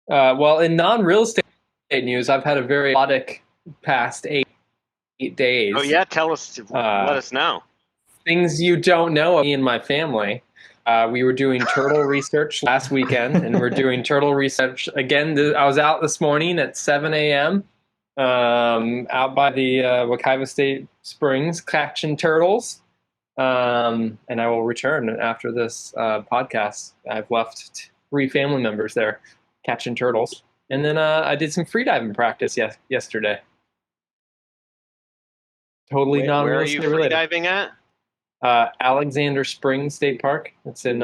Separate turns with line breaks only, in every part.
Well, in non-real estate news, I've had a very chaotic past 8 days.
Oh yeah, tell us, let us know.
Things you don't know of me and my family. We were doing turtle research last weekend, and we're doing turtle research again. I was out this morning at 7 a.m. Out by the Wekiva State Springs catching turtles. And I will return after this podcast. I've left 3 family members there catching turtles. And then I did some freediving practice yesterday. Totally non-real estate related.
Where are you freediving at?
Alexander Springs State Park. It's in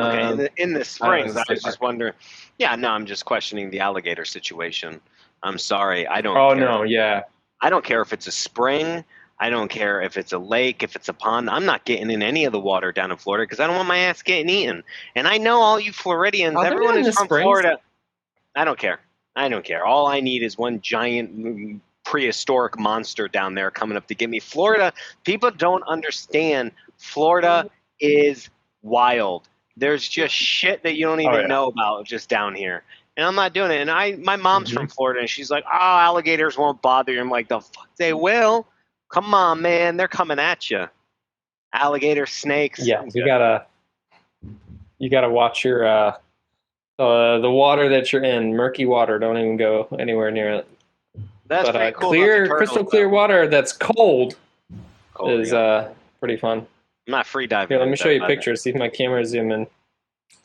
in the springs. I was just wondering. Yeah, no, I'm just questioning the alligator situation. I'm sorry, I don't.
Oh
care.
no, yeah.
I don't care if it's a spring. I don't care if it's a lake, if it's a pond. I'm not getting in any of the water down in Florida because I don't want my ass getting eaten. And I know all you Floridians, everyone is from Florida. I don't care. I don't care. All I need is one giant prehistoric monster down there coming up to get me. Florida, people don't understand. Florida is wild. There's just shit that you don't even know about just down here. And I'm not doing it. And my mom's from Florida, and she's like, oh, alligators won't bother you. I'm like, the fuck they will. Come on, man. They're coming at you. Alligator, snakes.
Yeah, you gotta watch your the water that you're in. Murky water. Don't even go anywhere near it.
That's pretty cool.
Crystal clear water that's cold is pretty fun.
I'm not free diving.
Here, let me show you pictures. See if my camera zoom in.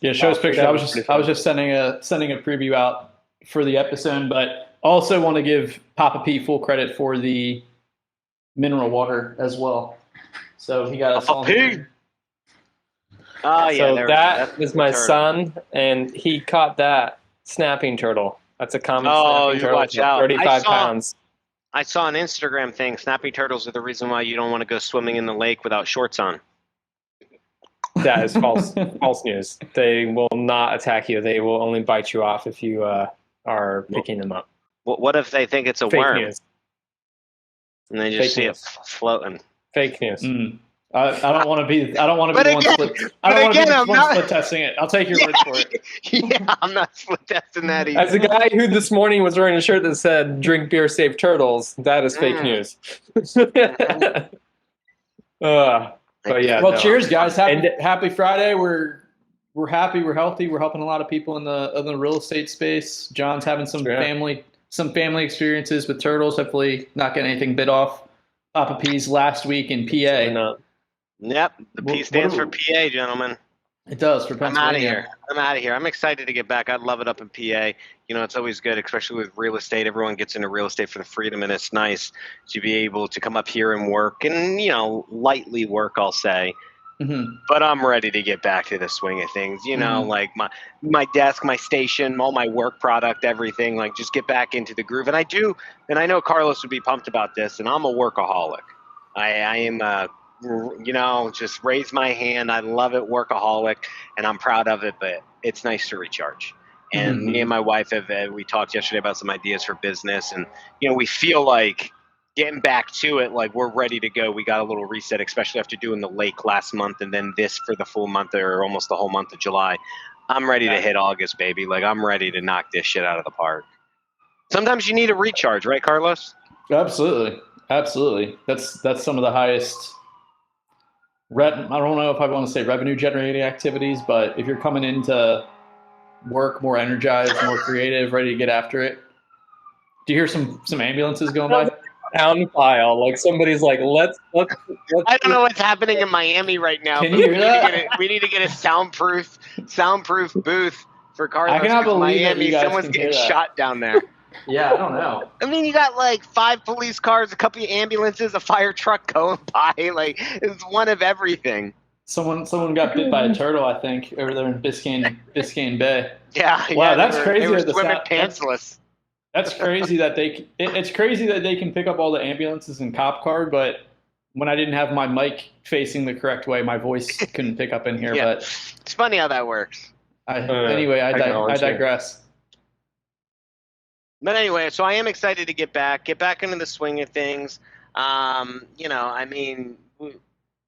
Yeah, show us pictures. I was just sending a preview out for the episode, but also want to give Papa P full credit for the mineral water as well. So he got us all.
Oh yeah,
so that is my son, and he caught that snapping turtle. That's a common snapping turtle.
Watch out.
35 pounds.
I saw an Instagram thing. Snapping turtles are the reason why you don't want to go swimming in the lake without shorts on.
That is false news. They will not attack you. They will only bite you off if you are picking them up.
What if they think it's a
Fake
worm?
News.
And they just see it floating.
Fake news.
I don't want to be. I don't want to be the one split. I don't want to be the one split testing it. I'll take your word for it.
Yeah, I'm not split testing that either.
As a guy who this morning was wearing a shirt that said "Drink beer, save turtles," that is fake news. But yeah.
Well, cheers, guys. Happy Friday. We're happy. We're healthy. We're helping a lot of people in the real estate space. John's having some family experiences with turtles. Hopefully, not getting anything bit off. Papa P's last week in PA.
Yep, the P stands for PA, gentlemen.
It does for Pennsylvania.
I'm out of here. I'm excited to get back. I'd love it up in PA. You know, it's always good, especially with real estate. Everyone gets into real estate for the freedom, and it's nice to be able to come up here and work, and lightly work, I'll say. But I'm ready to get back to the swing of things. Like my desk, my station, all my work product, everything. Like just get back into the groove. And I do, and I know Carlos would be pumped about this. And I'm a workaholic. I am. Just raise my hand. I love it, workaholic, and I'm proud of it, but it's nice to recharge. And me and my wife we talked yesterday about some ideas for business, and, we feel like getting back to it, like we're ready to go. We got a little reset, especially after doing the lake last month and then this for the full month or almost the whole month of July. I'm ready to hit August, baby. Like I'm ready to knock this shit out of the park. Sometimes you need a recharge, right, Carlos?
Absolutely. That's some of the highest I don't know if I want to say revenue generating activities, but if you're coming into work more energized, more creative, ready to get after it. Do you hear some ambulances going by?
Sound file, like somebody's like, let's.
I don't know what's happening in Miami right now.
Can you hear that?
We need to get a soundproof booth for Carlos.
I cannot believe
Miami. Someone's getting shot down there.
Yeah, I don't know.
I mean, you got like 5 police cars, a couple of ambulances, a fire truck going by. Like it's one of everything.
Someone got bit by a turtle, I think, over there in Biscayne Bay.
Yeah.
Wow, that's crazy.
They were swimming pantsless.
That's crazy that it's crazy that they can pick up all the ambulances and cop car, but when I didn't have my mic facing the correct way, my voice couldn't pick up in here.
Yeah.
But
it's funny how that works.
I digress.
But anyway, so I am excited to get back into the swing of things.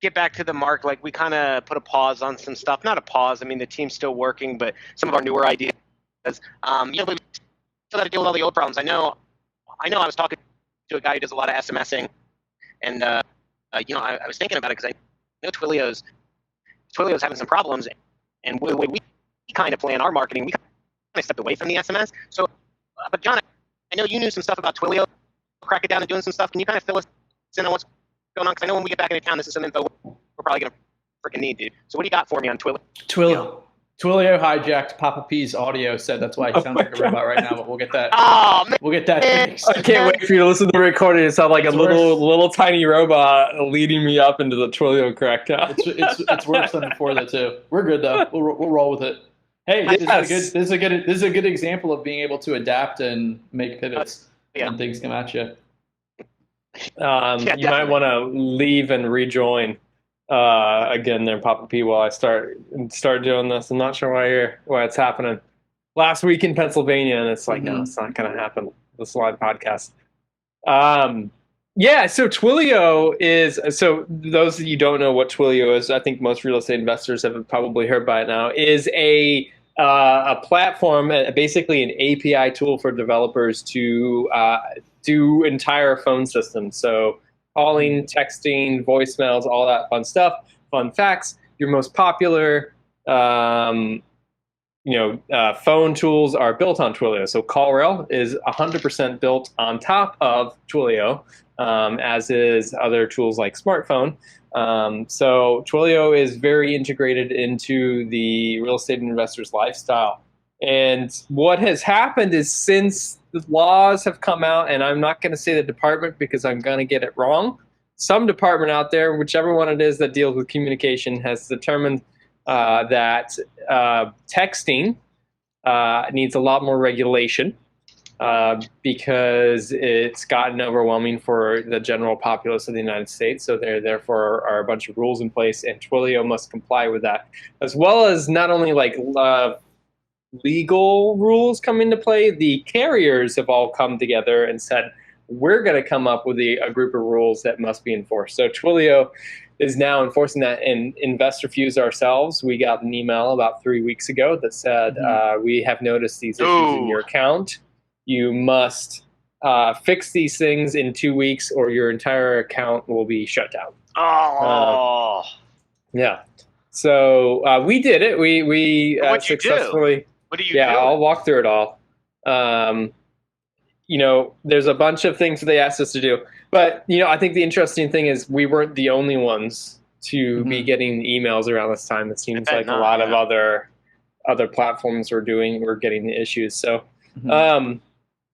Get back to the mark. Like we kind of put a pause on some stuff. Not a pause. I mean, the team's still working, but some of our newer ideas. still got to deal with all the old problems. I know I was talking to a guy who does a lot of SMSing, and I was thinking about it because I know Twilio's having some problems, and the way we kind of plan our marketing, we kind of stepped away from the SMS. So, but John, I know you knew some stuff about Twilio, crack it down and doing some stuff. Can you kind of fill us in on what's going on? Because I know when we get back into town, this is some info we're probably going to freaking need, dude. So what do you got for me on Twilio?
Twilio hijacked Papa P's audio, said that's why he sounds like a robot right now, but we'll get that.
Oh, man.
We'll get that fixed.
I can't wait for you to listen to the recording. It sounds like a little tiny robot leading me up into the Twilio crackdown.
It's worse than before that too. We're good though. We'll roll with it. Hey, this is a good example of being able to adapt and make pivots when things come at you.
You might want to leave and rejoin again there, Papa P, while I start doing this. I'm not sure why it's happening. Last week in Pennsylvania, and it's like, no, it's not going to happen. This live podcast. So Twilio is, so those of you who don't know what Twilio is, I think most real estate investors have probably heard by it now, is a platform, basically an API tool for developers to do entire phone systems. So calling, texting, voicemails, all that fun stuff. Fun facts: your most popular, phone tools are built on Twilio. So CallRail is 100% built on top of Twilio, as is other tools like Smartphone. So Twilio is very integrated into the real estate investor's lifestyle. And what has happened is, since the laws have come out, and I'm not going to say the department because I'm going to get it wrong, some department out there, whichever one it is that deals with communication, has determined that texting needs a lot more regulation because it's gotten overwhelming for the general populace of the United States. So there therefore are a bunch of rules in place, and Twilio must comply with that, as well as not only legal rules come into play. The carriers have all come together and said, we're going to come up with a group of rules that must be enforced. So Twilio is now enforcing that. And InvestorFuse ourselves, we got an email about 3 weeks ago that said, we have noticed these issues in your account. You must fix these things in 2 weeks, or your entire account will be shut down. Yeah. So we did it. We successfully.
What do you do?
Yeah, I'll walk through it all. There's a bunch of things that they asked us to do. But, I think the interesting thing is we weren't the only ones to be getting emails around this time. It seems like a lot of other platforms were getting the issues. So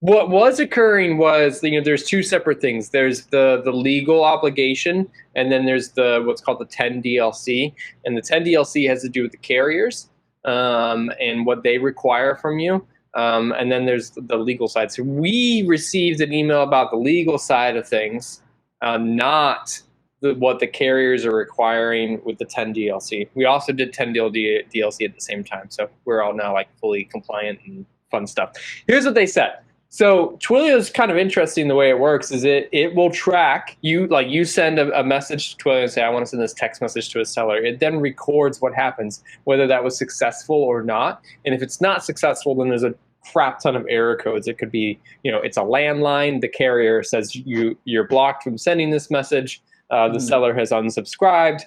what was occurring was, there's two separate things. There's the legal obligation, and then there's what's called the 10 DLC. And the 10 DLC has to do with the carriers and what they require from you. And then there's the legal side. So we received an email about the legal side of things, not what the carriers are requiring with the 10 DLC. We also did 10 DLC at the same time. So we're all now fully compliant and fun stuff. Here's what they said. So Twilio is kind of interesting. The way it works is it will track you. You send a message to Twilio and say, I want to send this text message to a seller. It then records what happens, whether that was successful or not. And if it's not successful, then there's a crap ton of error codes. It could be, it's a landline. The carrier says you're blocked from sending this message. The seller has unsubscribed.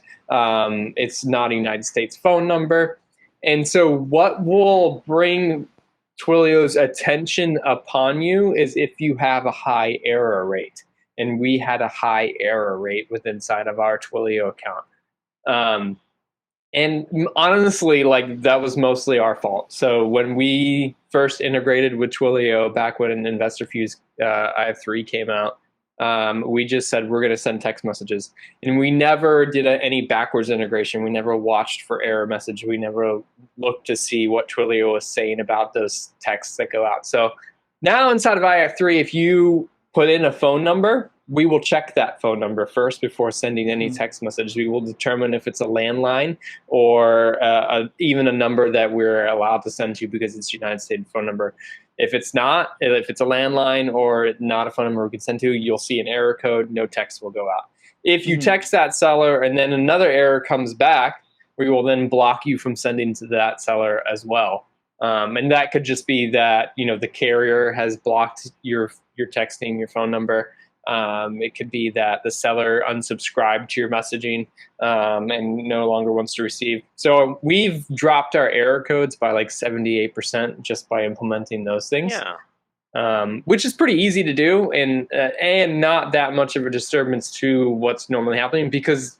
It's not a United States phone number. And so what will bring Twilio's attention upon you is if you have a high error rate. And we had a high error rate inside of our Twilio account. And honestly, that was mostly our fault. So when we first integrated with Twilio back when InvestorFuse IF3 came out, we just said we're going to send text messages. And we never did any backwards integration. We never watched for error message. We never looked to see what Twilio was saying about those texts that go out. So now inside of IF3, if you put in a phone number, we will check that phone number first before sending any text message. We will determine if it's a landline or even a number that we're allowed to send to because it's a United States phone number. If it's not, if it's a landline or not a phone number we can send to, you'll see an error code, no text will go out. If you text that seller and then another error comes back, we will then block you from sending to that seller as well. And that could just be that, the carrier has blocked your texting, your phone number. It could be that the seller unsubscribed to your messaging and no longer wants to receive. So we've dropped our error codes by like 78% just by implementing those things. Which is pretty easy to do and not that much of a disturbance to what's normally happening because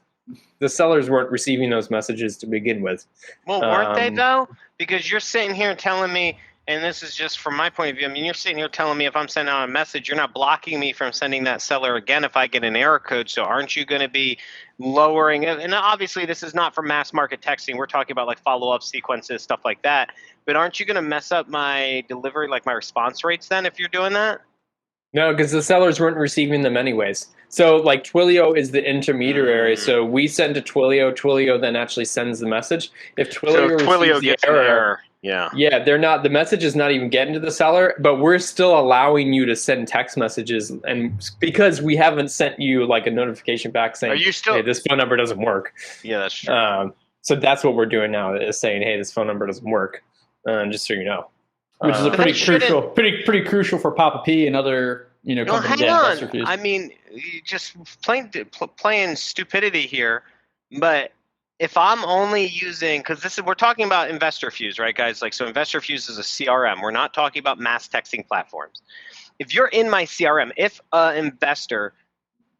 the sellers weren't receiving those messages to begin with.
Well, weren't they though? Because you're sitting here telling me, and this is just from my point of view, I mean, you're sitting here telling me if I'm sending out a message, you're not blocking me from sending that seller again if I get an error code. So aren't you going to be lowering it? And obviously this is not for mass market texting. We're talking about like follow-up sequences, stuff like that. But aren't you going to mess up my delivery, like my response rates then if you're doing that?
No, because the sellers weren't receiving them anyways. So like Twilio is the intermediary. So we send to Twilio. Twilio then actually sends the message. If Twilio receives the error, yeah, they're not. The message is not even getting to the seller, but we're still allowing you to send text messages, and because we haven't sent you like a notification back saying, "Hey, this phone number doesn't work."
Yeah, that's true.
So that's what we're doing now is saying, "Hey, this phone number doesn't work," just so you know.
Which is a pretty crucial for Papa P and other companies.
Hang on. I mean, you just playing stupidity here, but if I'm only using, because we're talking about InvestorFuse, right, guys? Like, so InvestorFuse is a CRM. We're not talking about mass texting platforms. If you're in my CRM, if an investor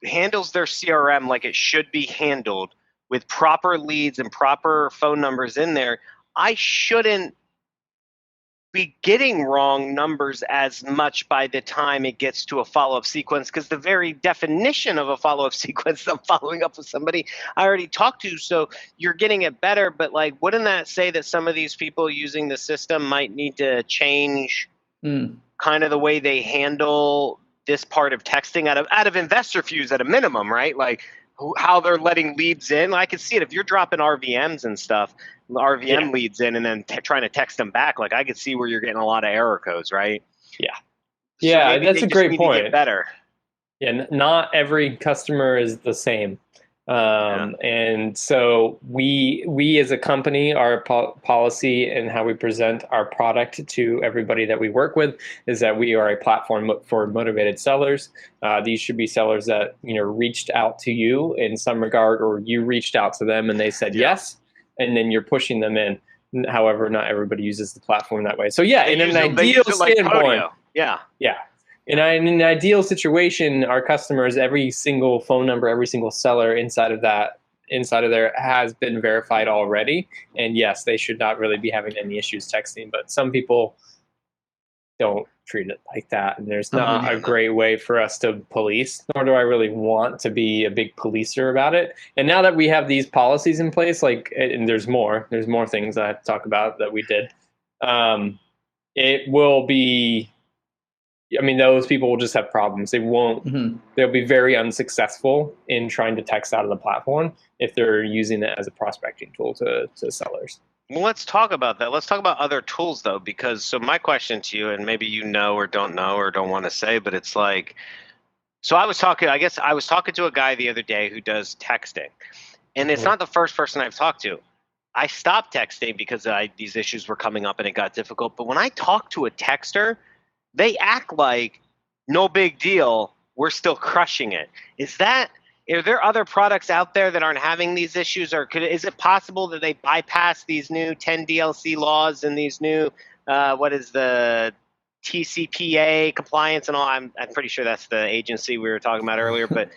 handles their CRM like it should be handled with proper leads and proper phone numbers in there, I shouldn't be getting wrong numbers as much by the time it gets to a follow-up sequence, because the very definition of a follow-up sequence, I'm following up with somebody I already talked to, so you're getting it better, but like, wouldn't that say that some of these people using the system might need to change kind of the way they handle this part of texting out of InvestorFuse at a minimum, right? Like how they're letting leads in. I can see it if you're dropping RVMs and stuff, RVM leads in and then trying to text them back. Like I could see where you're getting a lot of error codes, right?
Yeah, that's a great point.
To get better.
Yeah, not every customer is the same. And so we as a company, our policy and how we present our product to everybody that we work with is that we are a platform for motivated sellers. These should be sellers that reached out to you in some regard, or you reached out to them and they said yes, and then you're pushing them in. However, not everybody uses the platform that way. So in an ideal standpoint, in an ideal situation, our customers, every single phone number, every single seller inside of there has been verified already. And yes, they should not really be having any issues texting, but some people don't treat it like that. And there's not a great way for us to police, nor do I really want to be a big policer about it. And now that we have these policies in place, and there's more things I have to talk about that we did. It will be, those people will just have problems. They won't, they'll be very unsuccessful in trying to text out of the platform if they're using it as a prospecting tool to sellers.
Well, let's talk about that. Let's talk about other tools though, because so my question to you, and maybe or don't know or don't want to say, but it's like, so I was talking to a guy the other day who does texting, and it's not the first person I've talked to. I stopped texting because these issues were coming up and it got difficult. But when I talk to a texter, they act like no big deal. We're still crushing it. Are there other products out there that aren't having these issues, or is it possible that they bypass these new 10 DLC laws and these new what is the TCPA compliance and all? I'm pretty sure that's the agency we were talking about earlier. But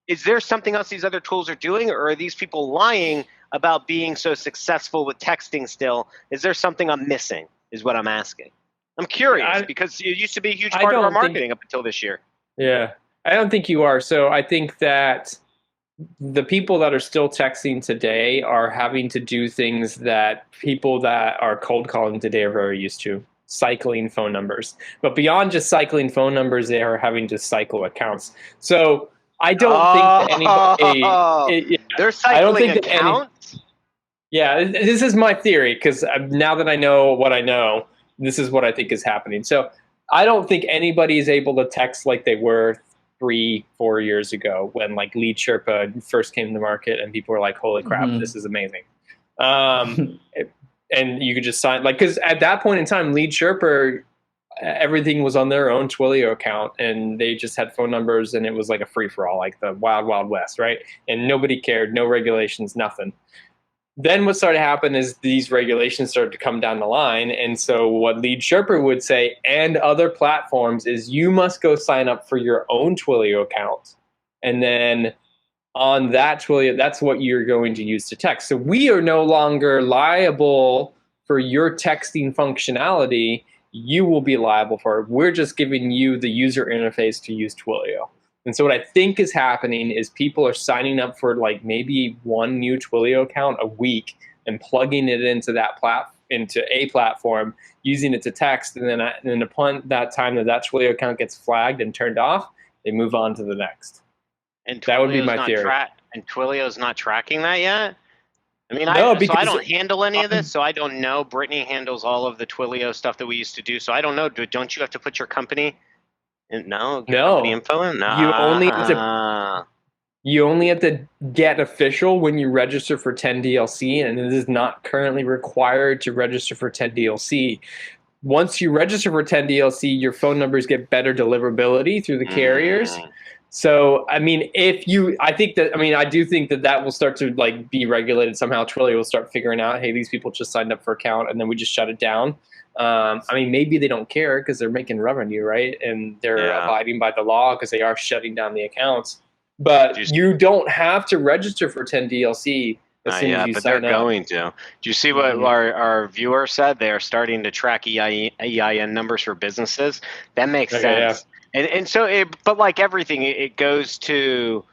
is there something else these other tools are doing, or are these people lying about being so successful with texting still? Is there something I'm missing? Is what I'm asking. I'm curious because it used to be a huge part of our marketing up until this year.
Yeah, I don't think you are. So I think that the people that are still texting today are having to do things that people that are cold calling today are very used to, cycling phone numbers. But beyond just cycling phone numbers, they are having to cycle accounts. So I don't think that anybody...
They're cycling accounts?
This is my theory, because now that I know what I know, this is what I think is happening. So I don't think anybody is able to text like they were 3-4 years ago when like Lead Sherpa first came to the market and people were like, holy crap, this is amazing. and you could just sign, like, because at that point in time, Lead Sherpa, everything was on their own Twilio account, and they just had phone numbers, and it was like a free for all, like the wild, wild west, right? And nobody cared, no regulations, nothing. Then what started to happen is these regulations started to come down the line. And so what Lead Sherpa would say, and other platforms, is you must go sign up for your own Twilio account. And then on that Twilio, that's what you're going to use to text. So we are no longer liable for your texting functionality. You will be liable for it. We're just giving you the user interface to use Twilio. And so what I think is happening is people are signing up for like maybe one new Twilio account a week and plugging it into a platform, using it to text, and then upon that time that Twilio account gets flagged and turned off, they move on to the next.
And
that would be my theory.
And Twilio's not tracking that yet? I mean,
no,
so I don't handle any of this, so I don't know. Brittany handles all of the Twilio stuff that we used to do, so I don't know. Don't you have to put your company? No. Company info in? No.
You only have to get official when you register for 10DLC, and it is not currently required to register for 10DLC. Once you register for 10DLC, your phone numbers get better deliverability through the carriers. So, I mean, I do think that will start to like be regulated somehow. Twilio will start figuring out, hey, these people just signed up for account, and then we just shut it down. I mean, maybe they don't care because they're making revenue, right? And they're abiding by the law because they are shutting down the accounts. But you don't have to register for 10DLC as soon as you sign up.
They're going to. Do you see what our viewer said? They are starting to track EIN numbers for businesses. That makes sense. Yeah. And so, but like everything, it goes to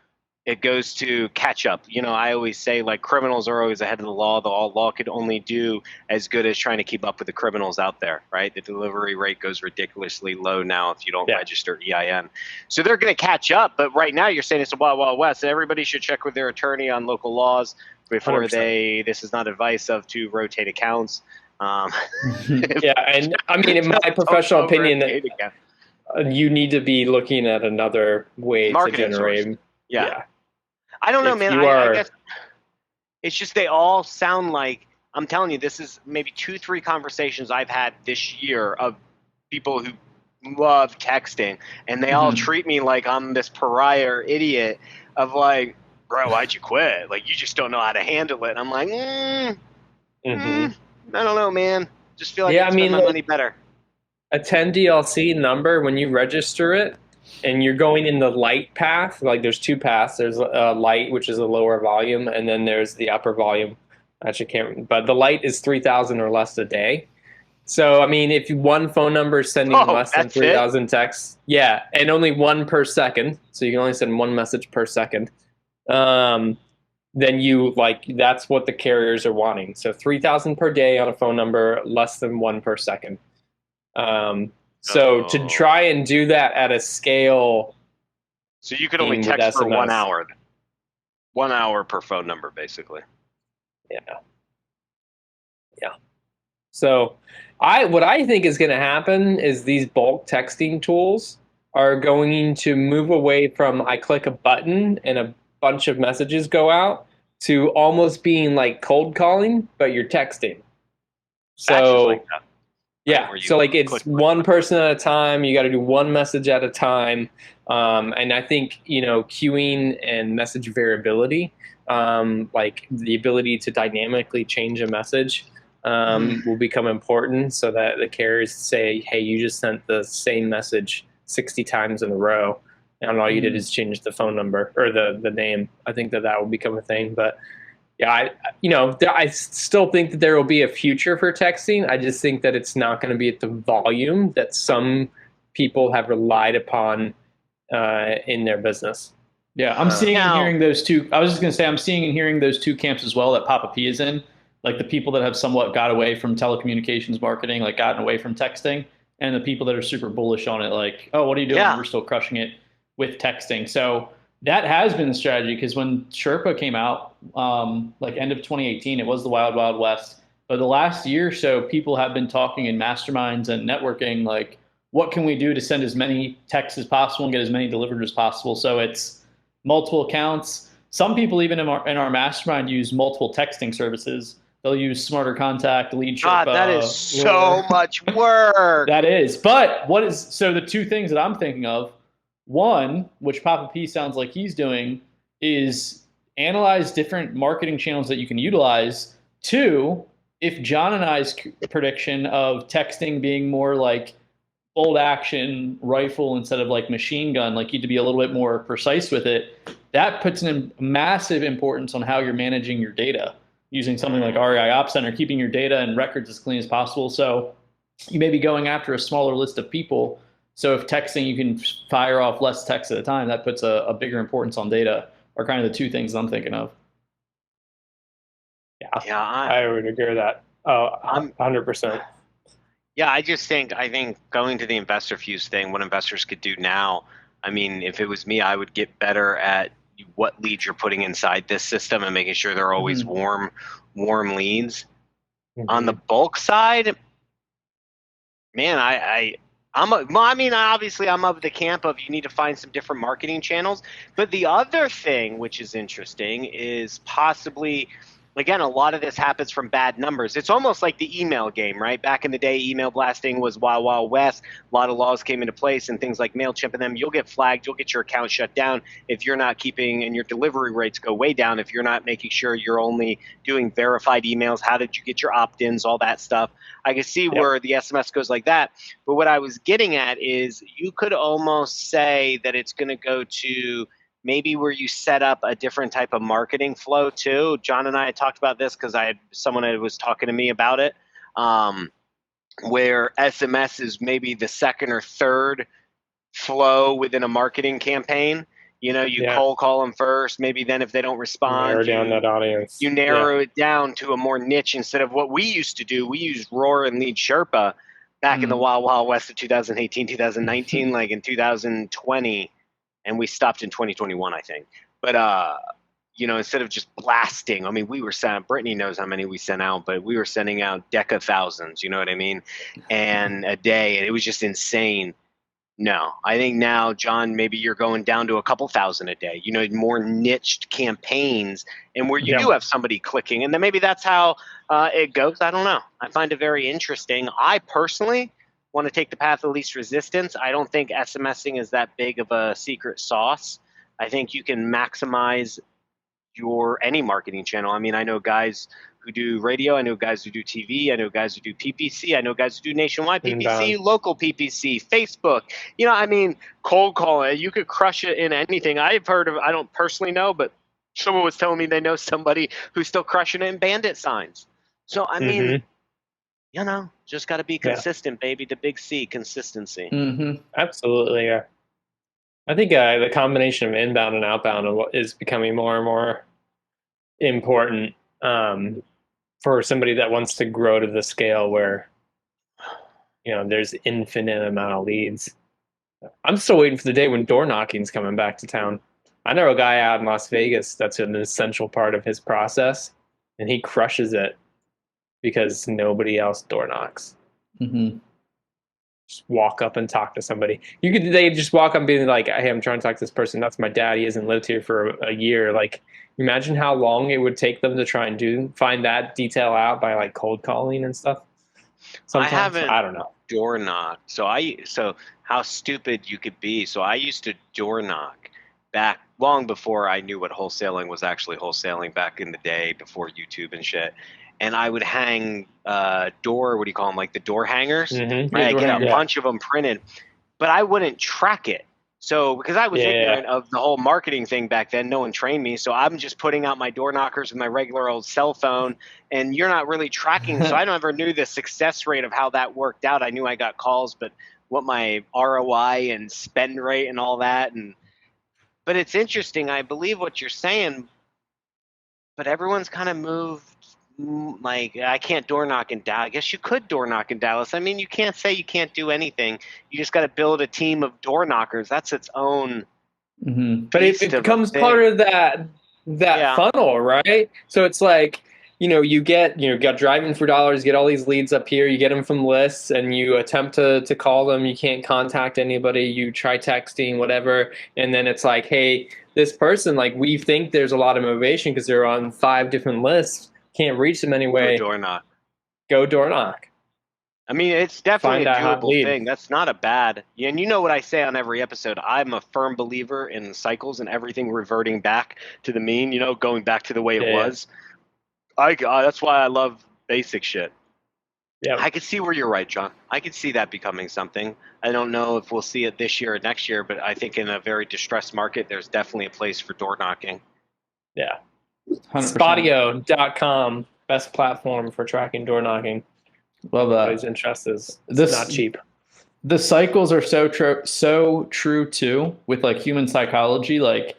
catch up. You know, I always say like criminals are always ahead of the law. The law could only do as good as trying to keep up with the criminals out there, right? The delivery rate goes ridiculously low now if you don't register EIN. So they're going to catch up. But right now you're saying it's a wild, wild west. Everybody should check with their attorney on local laws before 100%. This is not advice to rotate accounts.
Yeah, and I mean, in my professional opinion, you need to be looking at another way
marketing
to generate.
Source. Yeah. I don't know, man. I guess it's just they all sound like, I'm telling you, this is maybe 2-3 conversations I've had this year of people who love texting, and they all treat me like I'm this pariah or idiot of like, bro, why'd you quit? Like, you just don't know how to handle it. And I'm like, I don't know, man. Just feel like I spend my money better.
A 10DLC number, when you register it, and you're going in the light path, like there's 2 paths. There's a light, which is a lower volume, and then there's the upper volume. But the light is 3,000 or less a day. So, I mean, if one phone number is sending less than 3,000 texts, and only 1 per second, so you can only send 1 message per second, then that's what the carriers are wanting. So 3,000 per day on a phone number, less than 1 per second. So to try and do that at a scale,
so you could only text for 1 hour, 1 hour per phone number, basically.
Yeah. So what I think is going to happen is these bulk texting tools are going to move away from I click a button and a bunch of messages go out to almost being like cold calling, but you're texting. So like that. Yeah, so like it's one person at a time. You got to do one message at a time, and I think queuing and message variability, like the ability to dynamically change a message, will become important. So that the carriers say, "Hey, you just sent the same message 60 times in a row, and all you did is change the phone number or the name." I think that will become a thing, but. Yeah, I still think that there will be a future for texting. I just think that it's not going to be at the volume that some people have relied upon in their business.
Yeah, I'm seeing and hearing those two. I was just going to say I'm seeing and hearing those 2 camps as well that Papa P is in. Like the people that have somewhat got away from telecommunications marketing, like gotten away from texting, and the people that are super bullish on it, like, oh, what are you doing? Yeah. We're still crushing it with texting. So that has been the strategy, because when Sherpa came out, like end of 2018, it was the wild, wild west. But the last year or so, people have been talking in masterminds and networking, like, what can we do to send as many texts as possible and get as many delivered as possible? So it's multiple accounts. Some people even in our mastermind use multiple texting services. They'll use Smarter Contact, Lead
God,
Sherpa.
that is so much work.
That is. But so the two things that I'm thinking of, one, which Papa P sounds like he's doing, is analyze different marketing channels that you can utilize. Two, if John and I's prediction of texting being more like bolt action rifle instead of like machine gun, like you to be a little bit more precise with it, that puts a massive importance on how you're managing your data using something like REI Ops Center, keeping your data and records as clean as possible. So you may be going after a smaller list of people. So if texting, you can fire off less text at a time. That puts a bigger importance on data, are kind of the two things I'm thinking of.
Yeah, I would agree with that. 100%.
Yeah, I think going to the InvestorFuse thing, what investors could do now, I mean, if it was me, I would get better at what leads you're putting inside this system and making sure they're always warm leads. On the bulk side, man, obviously I'm of the camp of you need to find some different marketing channels. But the other thing, which is interesting, is possibly, again, a lot of this happens from bad numbers. It's almost like the email game, right? Back in the day, email blasting was Wild Wild West. A lot of laws came into place and things like MailChimp and them. You'll get flagged. You'll get your account shut down if you're not keeping, and your delivery rates go way down if you're not making sure you're only doing verified emails. How did you get your opt-ins, all that stuff. I can see where the SMS goes like that. But what I was getting at is you could almost say that it's going to go to maybe where you set up a different type of marketing flow too. John and I had talked about this because someone was talking to me about it, where SMS is maybe the second or third flow within a marketing campaign. You know, you cold call them first. Maybe then if they don't respond,
narrow down that audience.
You narrow it down to a more niche instead of what we used to do. We used Roar and Lead Sherpa back in the Wild Wild West of 2018, 2019, like in 2020. And we stopped in 2021, I think. But, instead of just blasting, I mean, we were sending, Brittany knows how many we sent out, but we were sending out thousands, you know what I mean? And a day, and it was just insane. No, I think now, John, maybe you're going down to a couple thousand a day, more niched campaigns, and where you do have somebody clicking. And then maybe that's how it goes. I don't know. I find it very interesting. I personally want to take the path of least resistance. I don't think SMSing is that big of a secret sauce. I think you can maximize any marketing channel. I mean, I know guys who do radio. I know guys who do TV. I know guys who do PPC. I know guys who do nationwide PPC, local PPC, Facebook. Cold calling. You could crush it in anything. I've heard of, I don't personally know, but someone was telling me they know somebody who's still crushing it in bandit signs. So, I mean, just got to be consistent, baby. The big C, consistency.
Absolutely, yeah. I think the combination of inbound and outbound is becoming more and more important for somebody that wants to grow to the scale where, there's infinite amount of leads. I'm still waiting for the day when door knocking's coming back to town. I know a guy out in Las Vegas that's an essential part of his process, and he crushes it because nobody else door knocks. Just walk up and talk to somebody. They just walk up and be like, "Hey, I'm trying to talk to this person. That's my dad. He hasn't lived here for a year." Like, imagine how long it would take them to try and find that detail out by like cold calling and stuff. Sometimes, I don't know.
Door knock. So how stupid you could be. So I used to door knock back long before I knew what wholesaling was actually wholesaling, back in the day before YouTube and shit. And I would hang what do you call them? Like the door hangers. Right? I get a bunch of them printed, but I wouldn't track it. So because I was ignorant of the whole marketing thing back then, no one trained me. So I'm just putting out my door knockers with my regular old cell phone, and you're not really tracking. So I never knew the success rate of how that worked out. I knew I got calls, but what my ROI and spend rate and all that. But it's interesting. I believe what you're saying, but everyone's kind of moved. Like, I can't door knock in Dallas. I guess you could door knock in Dallas. I mean, you can't say you can't do anything. You just got to build a team of door knockers. That's its own.
But it becomes part of that funnel, right? So it's like, you got driving for dollars, get all these leads up here, you get them from lists, and you attempt to call them. You can't contact anybody. You try texting, whatever. And then it's like, hey, this person, like, we think there's a lot of motivation because they're on 5 different lists. can't reach them anyway,
Go door knock.
go door knock.
I mean, it's definitely
Find
a
a hot
doable
lead.
thing. That's not a bad. And you know what I say on every episode. I'm a firm believer in cycles and everything reverting back to the mean. You know, going back to the way it
Yeah.
was. That's why I love basic shit.
Yeah,
I can see where you're right, John. I can see that becoming something. I don't know if we'll see it this year or next year, but I think in a very distressed market, there's definitely a place for door knocking.
yeah.
100%.
Spotio.com, best platform for tracking door knocking.
Love
Everybody's
that.
interest is
This-
not cheap.
The cycles are so true too with like human psychology, like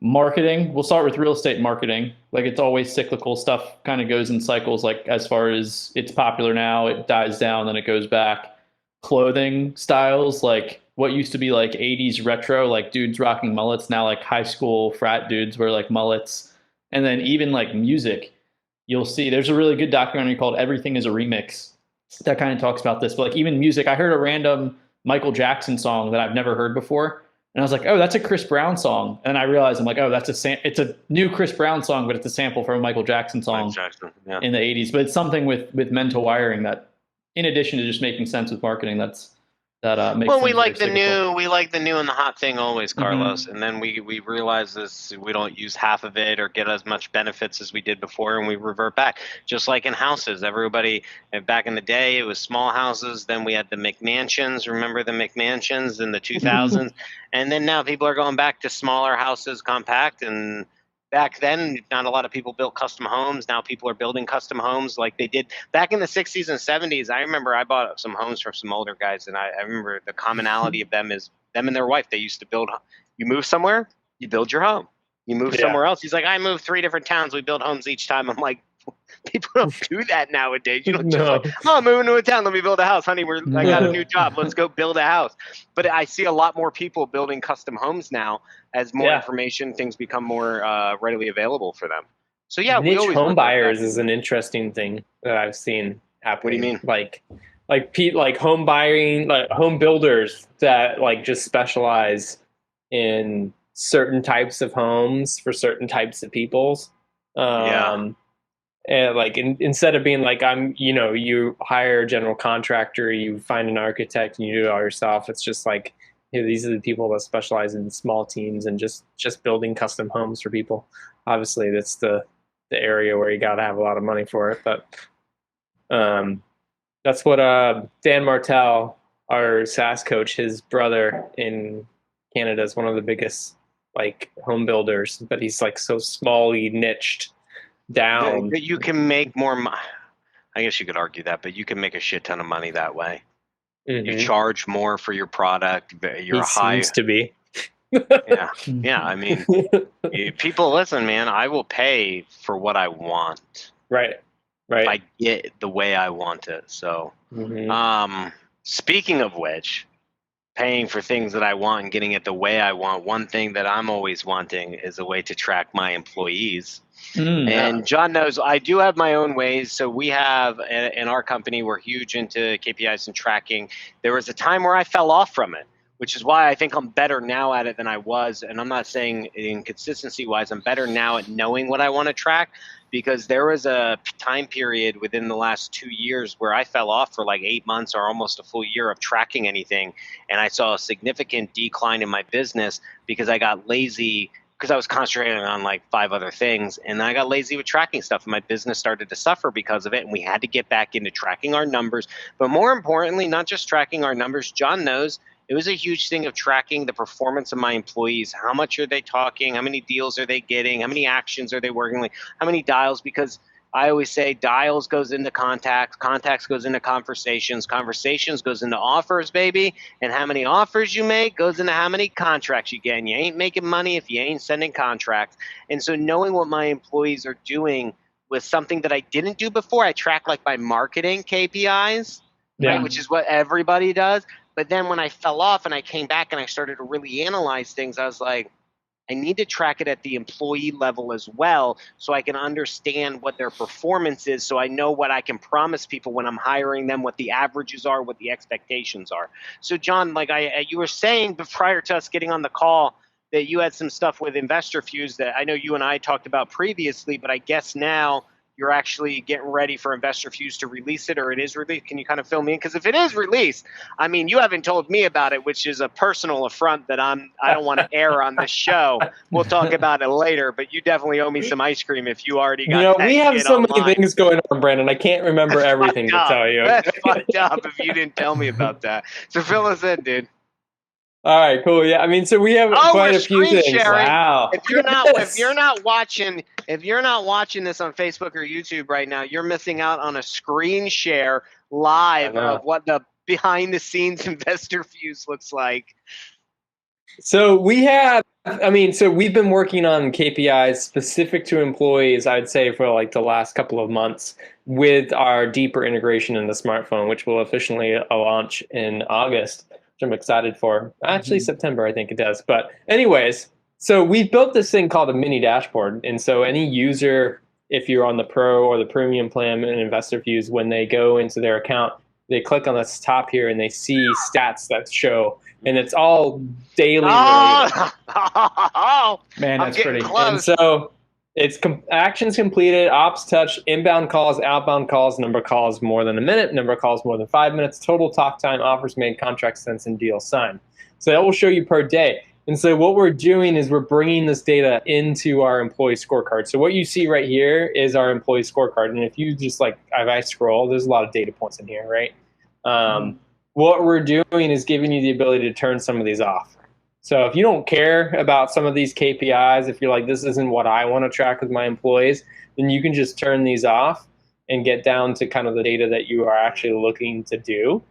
marketing. We'll start with real estate marketing. Like it's always cyclical stuff, kind of goes in cycles. Like as far as it's popular now, it dies down, then it goes back. Clothing styles, like what used to be like 80s retro, like dudes rocking mullets, now like high school frat dudes wear like mullets. And then even like music, you'll see there's a really good documentary called Everything is a Remix that kind of talks about this. But like even music, I heard a random Michael Jackson song that I've never heard before. And I was like, oh, that's a Chris Brown song. And I realized I'm like, oh, it's a new Chris Brown song, but it's a sample from a Michael Jackson song
Yeah.
in the 80s. But it's something with mental wiring that, in addition to just making sense with marketing, that makes
Well, we
things
like
very
the
cyclical.
new, and the hot thing always, Carlos. And then we realize this, we don't use half of it or get as much benefits as we did before, and we revert back. Just like in houses, everybody back in the day, it was small houses. Then we had the McMansions. Remember the McMansions in the 2000s? And then now people are going back to smaller houses, compact. And back then, not a lot of people built custom homes. Now people are building custom homes like they did back in the 60s and 70s. I remember I bought some homes from some older guys, and I remember the commonality of them is them and their wife. They used to build. You move somewhere, you build your home. You move somewhere else. He's like, I moved 3 different towns. We build homes each time. I'm like, people don't do that nowadays. You don't just
No.
like, oh, I'm moving to a town. Let me build a house, honey. I got a new job. Let's go build a house. But I see a lot more people building custom homes now as more information, things become more readily available for them. So yeah, we
niche
always
home
look at
buyers
that.
is an interesting thing that I've seen happening.
What do you mean?
Like home buying, like home builders that like just specialize in certain types of homes for certain types of peoples. And like instead of being like you hire a general contractor, you find an architect and you do it all yourself. It's just like, these are the people that specialize in small teams and just building custom homes for people. Obviously, that's the area where you got to have a lot of money for it. But that's what Dan Martell, our SaaS coach, his brother in Canada is one of the biggest like home builders, but he's like so smally niched down.
You can make more money. I guess you could argue that, but you can make a shit ton of money that way. You charge more for your product. You're
Seems to be.
Yeah. I mean, people listen, man. I will pay for what I want.
Right.
If I get the way I want it. So, speaking of which, paying for things that I want and getting it the way I want. One thing that I'm always wanting is a way to track my employees. And John knows I do have my own ways. So we have in our company, we're huge into KPIs and tracking. There was a time where I fell off from it, which is why I think I'm better now at it than I was. And I'm not saying in consistency wise, I'm better now at knowing what I want to track, because there was a time period within the last 2 years where I fell off for like 8 months or almost a full year of tracking anything. And I saw a significant decline in my business because I got lazy, because I was concentrating on like 5 other things. And I got lazy with tracking stuff, and my business started to suffer because of it. And we had to get back into tracking our numbers. But more importantly, not just tracking our numbers, John knows, it was a huge thing of tracking the performance of my employees. How much are they talking? How many deals are they getting? How many actions are they working with? How many dials? Because I always say dials goes into contacts, contacts goes into conversations, conversations goes into offers, baby. And how many offers you make goes into how many contracts you get. And you ain't making money if you ain't sending contracts. And so knowing what my employees are doing was something that I didn't do before. I track like my marketing KPIs, right, which is what everybody does. But then when I fell off and I came back and I started to really analyze things, I was like, I need to track it at the employee level as well, so I can understand what their performance is, so I know what I can promise people when I'm hiring them, what the averages are, what the expectations are. So John, like you were saying prior to us getting on the call that you had some stuff with InvestorFuse that I know you and I talked about previously, but I guess now you're actually getting ready for InvestorFuse to release it, or it is released? Can you kind of fill me in? Because if it is released, I mean, you haven't told me about it, which is a personal affront that I don't want to air on this show. We'll talk about it later, but you definitely owe me some ice cream if you already got that
we have
shit
so
online.
many things going on, Brandon. I can't remember everything to tell you.
That's fucked up if you didn't tell me about that. So fill us in, dude.
All right, cool. Yeah, I mean, so we have quite a few
screen
things.
sharing.
Wow.
If you're not watching this on Facebook or YouTube right now, you're missing out on a screen share live of what the behind the scenes InvestorFuse looks like.
So we've been working on KPIs specific to employees, I'd say, for like the last couple of months with our deeper integration in the smartphone, which will officially launch in August, which I'm excited for. Actually, September, I think it does. But anyways, so we've built this thing called a mini dashboard. And so any user, if you're on the Pro or the Premium plan in InvestorFuse, when they go into their account, they click on this top here and they see stats that show. And it's all daily related.
Man, that's pretty.
Close.
And so it's actions completed, ops touch, inbound calls, outbound calls, number of calls more than a minute, number of calls more than 5 minutes, total talk time, offers made, contracts sent, and deals signed. So that will show you per day. And so what we're doing is we're bringing this data into our employee scorecard. So what you see right here is our employee scorecard. And if you just if I scroll, there's a lot of data points in here, right? What we're doing is giving you the ability to turn some of these off. So if you don't care about some of these KPIs, if you're like, this isn't what I want to track with my employees, then you can just turn these off and get down to kind of the data that you are actually looking to do.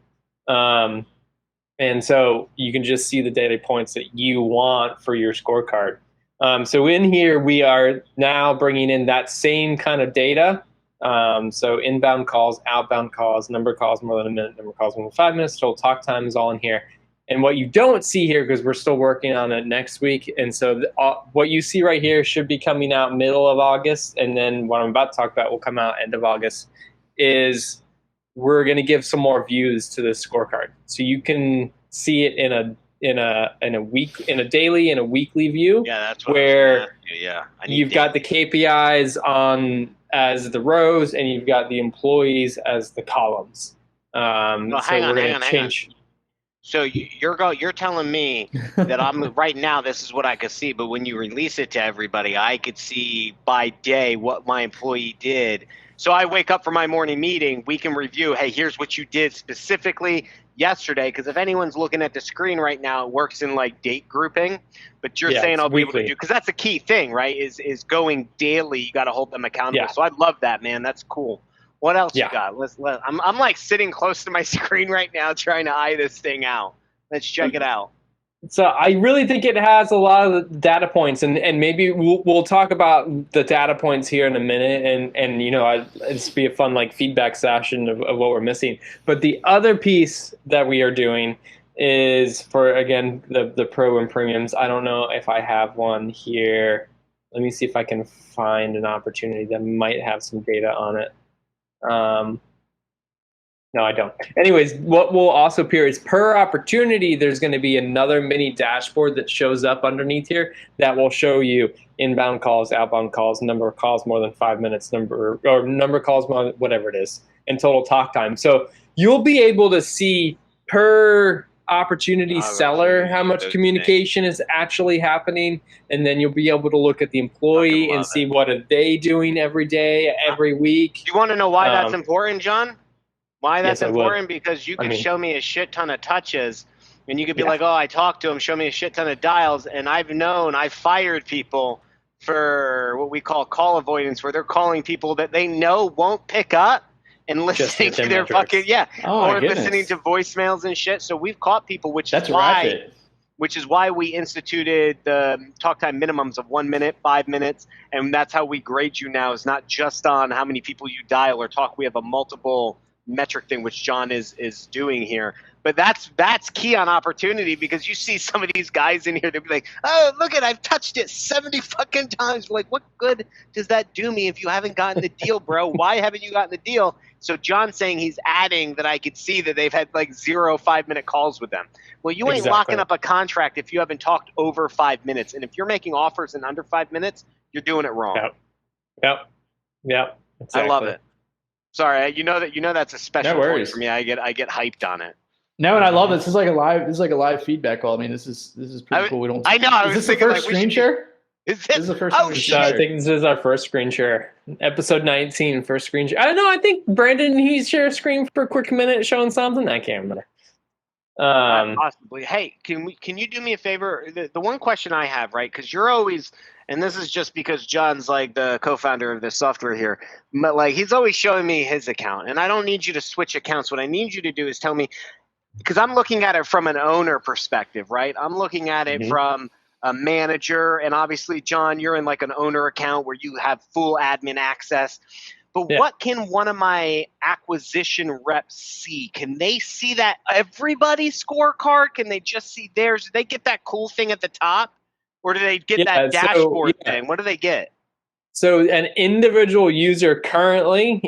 And so you can just see the data points that you want for your scorecard. So in here, we are now bringing in that same kind of data. So inbound calls, outbound calls, number of calls more than a minute, number of calls more than 5 minutes, total talk time is all in here. And what you don't see here, because we're still working on it next week, and so what you see right here should be coming out middle of August, and then what I'm about to talk about will come out end of August, is we're going to give some more views to this scorecard. So you can see it in a daily and a weekly view.
Yeah, that's what
where
you've
got the KPIs on as the rows, and you've got the employees as the columns.
Hang on. So you're telling me that I'm right now, this is what I could see, but when you release it to everybody, I could see by day what my employee did. So I wake up for my morning meeting, we can review, hey, here's what you did specifically yesterday, because if anyone's looking at the screen right now, it works in date grouping, but you're saying I'll be able to do, because that's a key thing, right, is going daily. You got to hold them accountable. So I love that, man. That's cool. What else you got? I'm sitting close to my screen right now trying to eye this thing out. Let's check it out.
So I really think it has a lot of data points, and maybe we'll talk about the data points here in a minute, and it's be a fun feedback session of what we're missing. But the other piece that we are doing is for, again, the Pro and Premiums. I don't know if I have one here. Let me see if I can find an opportunity that might have some data on it. No, I don't. Anyways, what will also appear is per opportunity, there's going to be another mini dashboard that shows up underneath here that will show you inbound calls, outbound calls, number of calls more than 5 minutes, number of calls more than whatever it is, and total talk time. So you'll be able to see per opportunity seller how much communication is actually happening, and then you'll be able to look at the employee and see what are they doing every day, every week.
Do you want to know why that's important, John? Why that's important? Because you can show me a shit ton of touches, and you could be like, oh, I talked to him, show me a shit ton of dials, and I've fired people for what we call call avoidance, where they're calling people that they know won't pick up and listening to their fucking or listening to voicemails and shit. So we've caught people, which is why we instituted the talk time minimums of 1 minute, 5 minutes, and that's how we grade you now. Is not just on how many people you dial or talk. We have a multiple metric thing, which John is doing here. But that's key on opportunity, because you see some of these guys in here, they'll be like, oh, look I've touched it 70 fucking times. Like, what good does that do me if you haven't gotten the deal, bro? Why haven't you gotten the deal? So John's saying he's adding that I could see that they've had 0 5-minute calls with them. Well, you ain't locking up a contract if you haven't talked over 5 minutes. And if you're making offers in under 5 minutes, you're doing it wrong.
Yep.
I love
Exactly.
it. Sorry, that's a special point
worries.
for me. I get hyped on it.
No, and I love this. This is like a live feedback call. I mean, this is pretty cool. We don't.
I know. I
Is
was
this the
thinking,
first
like, we
screen
should be-
share?
Is
This is the first
Oh,
time we
So I
shared.
think this is our first screen share. Episode 19, first screen share. I don't know. I think Brandon, he shared a screen for a quick minute showing something. I can't remember.
Possibly. Hey, can you do me a favor? The one question I have, right? Because you're always, and this is just because John's like the co-founder of this software here, but like he's always showing me his account, and I don't need you to switch accounts. What I need you to do is tell me, because I'm looking at it from an owner perspective, right? I'm looking at it
Mhm.
from a manager, and obviously, John, you're in like an owner account where you have full admin access. But
Yeah.
what can one of my acquisition reps see? Can they see that everybody's scorecard? Can they just see theirs? Do they get that cool thing at the top? Or do they get that dashboard thing? What do they get?
So an individual user currently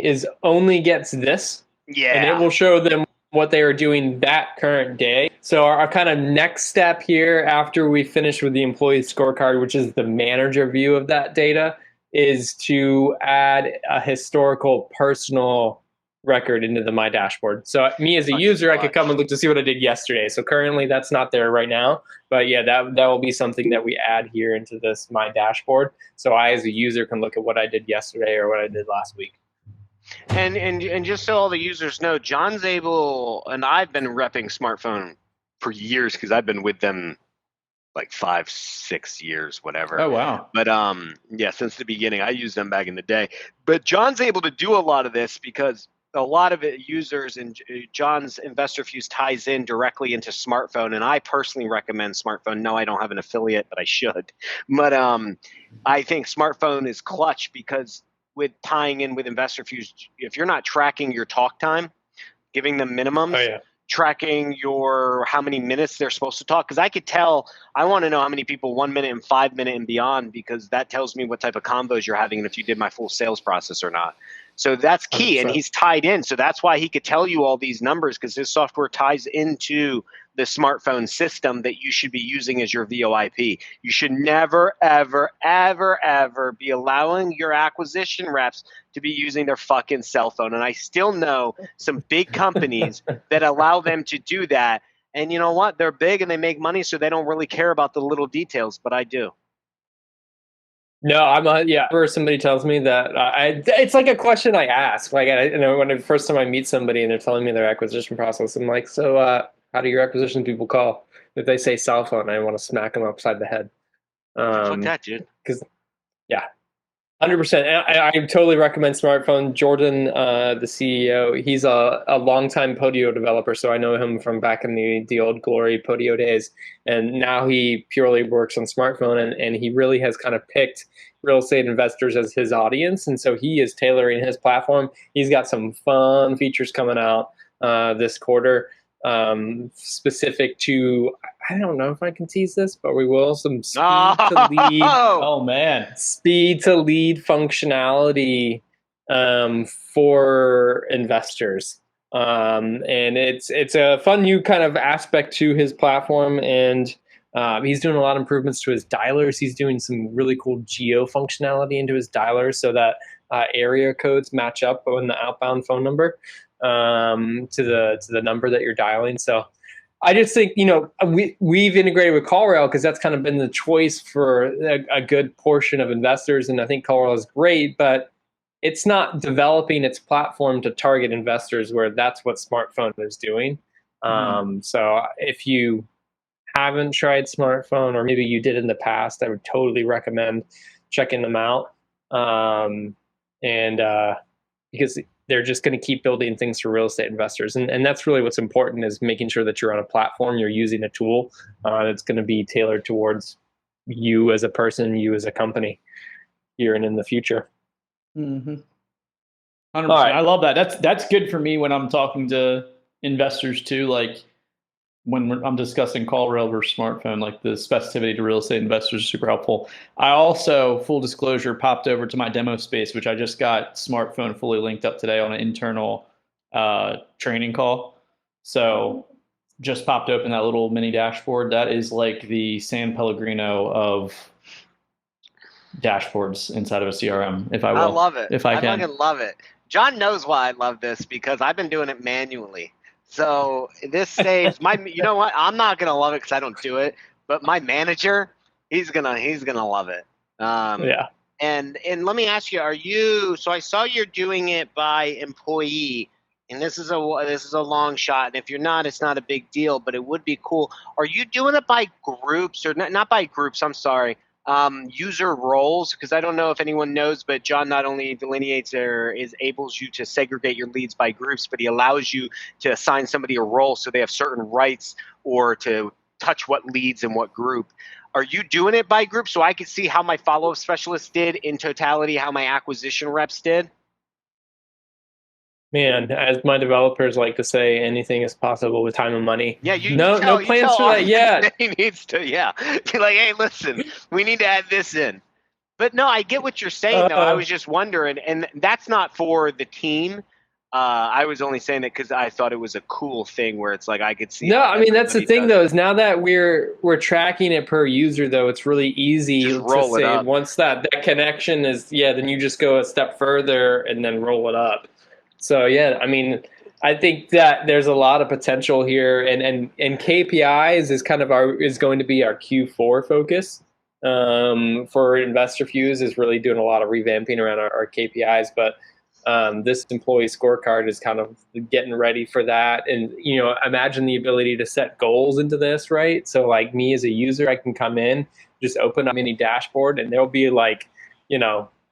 only gets this,
Yeah.
and it will show them what they are doing that current day. So our kind of next step here after we finish with the employee scorecard, which is the manager view of that data, is to add a historical personal record into my dashboard. So me as a user, I could come and look to see what I did yesterday. So currently that's not there right now, but yeah, that will be something that we add here into this my dashboard. So I as a user can look at what I did yesterday or what I did last week.
And just so all the users know, John's able, and I've been repping smartphone for years because I've been with them like 5-6 years, whatever.
Oh wow!
But yeah, since the beginning, I used them back in the day. But John's able to do a lot of this because a lot of it users and John's InvestorFuse ties in directly into smartphone, and I personally recommend smartphone. No, I don't have an affiliate, but I should. But I think smartphone is clutch because with tying in with InvestorFuse, if you're not tracking your talk time, giving them minimums, tracking your how many minutes they're supposed to talk, because I could tell, I want to know how many people 1 minute and 5 minute and beyond, because that tells me what type of combos you're having and if you did my full sales process or not. So that's key, 100%. And he's tied in. So that's why he could tell you all these numbers, because his software ties into the smartphone system that you should be using as your VoIP. You should never, ever, ever, ever be allowing your acquisition reps to be using their fucking cell phone. And I still know some big companies that allow them to do that. And you know what? They're big and they make money, so they don't really care about the little details, but I do.
No, whenever somebody tells me that, it's like a question I ask. Like, when the first time I meet somebody and they're telling me their acquisition process, I'm like, so how do your acquisition people call? If they say cell phone, I want to smack them upside the head.
Fuck that, dude.
Because, yeah, 100%. I totally recommend smartphone. Jordan, the CEO, he's a longtime Podio developer, so I know him from back in the old glory Podio days. And now he purely works on smartphone, and he really has kind of picked real estate investors as his audience. And so he is tailoring his platform. He's got some fun features coming out this quarter, specific to, I don't know if I can tease this, but we will, some speed to lead.
Oh man,
speed to lead functionality for investors. And it's a fun new kind of aspect to his platform, and he's doing a lot of improvements to his dialers. He's doing some really cool geo functionality into his dialers so that area codes match up on the outbound phone number to the number that you're dialing. So I just think, we've integrated with CallRail because that's kind of been the choice for a good portion of investors, and I think CallRail is great, but it's not developing its platform to target investors where that's what smartphone is doing. So if you haven't tried smartphone, or maybe you did in the past, I would totally recommend checking them out. Because they're just going to keep building things for real estate investors. And that's really what's important, is making sure that you're on a platform, you're using a tool that's going to be tailored towards you as a person, you as a company here and in the future.
100%. Right. I love that. That's good for me when I'm talking to investors too. Like when I'm discussing CallRail versus smartphone, like the specificity to real estate investors is super helpful. I also, full disclosure, popped over to my demo space, which I just got smartphone fully linked up today on an internal training call. So just popped open that little mini dashboard. That is like the San Pellegrino of dashboards inside of a CRM if I will.
I love it.
If I can.
fucking love it. John knows why I love this because I've been doing it manually. So this saves my. You know what? I'm not gonna love it because I don't do it. But my manager, he's gonna love it.
Yeah.
And let me ask you, are you? So I saw you're doing it by employee, and this is a long shot. And if you're not, it's not a big deal, but it would be cool. Are you doing it by groups or not by groups? I'm sorry. User roles, because I don't know if anyone knows, but John not only delineates or enables you to segregate your leads by groups, but he allows you to assign somebody a role so they have certain rights or to touch what leads in what group. Are you doing it by group so I could see how my follow-up specialists did in totality, how my acquisition reps did?
Man, as my developers like to say, anything is possible with time and money.
Yeah,
no plans for that yet.
He needs to, be like, hey, listen, we need to add this in. But no, I get what you're saying, though. I was just wondering, and that's not for the team. I was only saying it because I thought it was a cool thing where it's like I could see.
No, I mean that's the thing though, is now that we're tracking it per user though, it's really easy to say once that connection is then you just go a step further and then roll it up. So yeah, I mean, I think that there's a lot of potential here, and KPIs is going to be our Q4 focus. For InvestorFuse is really doing a lot of revamping around our KPIs, but this employee scorecard is kind of getting ready for that. And imagine the ability to set goals into this, right? So like me as a user, I can come in, just open a mini dashboard, and there'll be like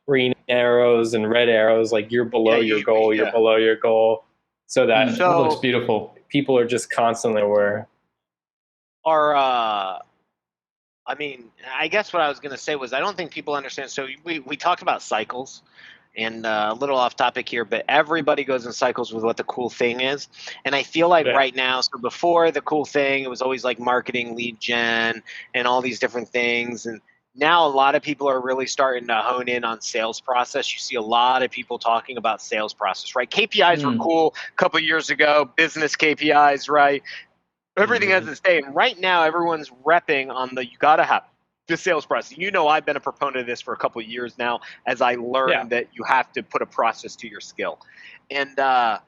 green arrows and red arrows, like you're below your goal, you're below your goal, so that
it looks beautiful.
People are just constantly aware.
I guess what I was going to say was I don't think people understand. So we talked about cycles, and a little off topic here, but everybody goes in cycles with what the cool thing is. And I feel like right now, so before the cool thing, it was always like marketing, lead gen, and all these different things. And now a lot of people are really starting to hone in on sales process. You see a lot of people talking about sales process, right? KPIs were cool a couple of years ago, business KPIs, right? Everything has its day. And right now, everyone's repping on you got to have the sales process. I've been a proponent of this for a couple of years now as I learned that you have to put a process to your skill. And I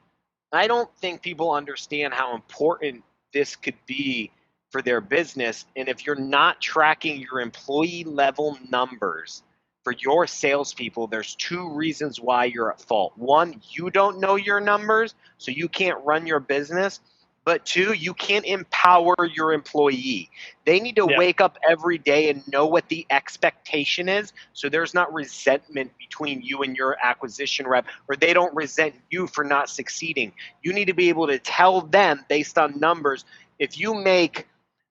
don't think people understand how important this could be for their business. And if you're not tracking your employee level numbers for your salespeople, there's two reasons why you're at fault. One, you don't know your numbers, so you can't run your business. But two, you can't empower your employee. They need to wake up every day and know what the expectation is, so there's not resentment between you and your acquisition rep, or they don't resent you for not succeeding. You need to be able to tell them based on numbers, if you make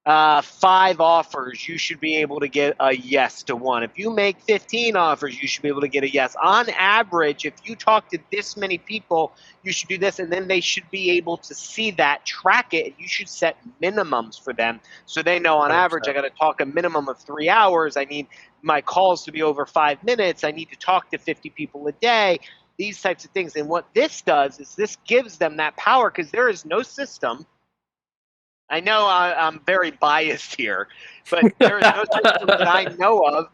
5 offers, you should be able to get a yes to 1. If you make 15 offers, you should be able to get a yes. On average, if you talk to this many people, you should do this, and then they should be able to see that, track it, and you should set minimums for them so they know on average I got to talk a minimum of 3 hours. I need my calls to be over 5 minutes. I need to talk to 50 people a day, these types of things. And what this does is this gives them that power, because there is no system. I know I'm very biased here, but there is no system that I know of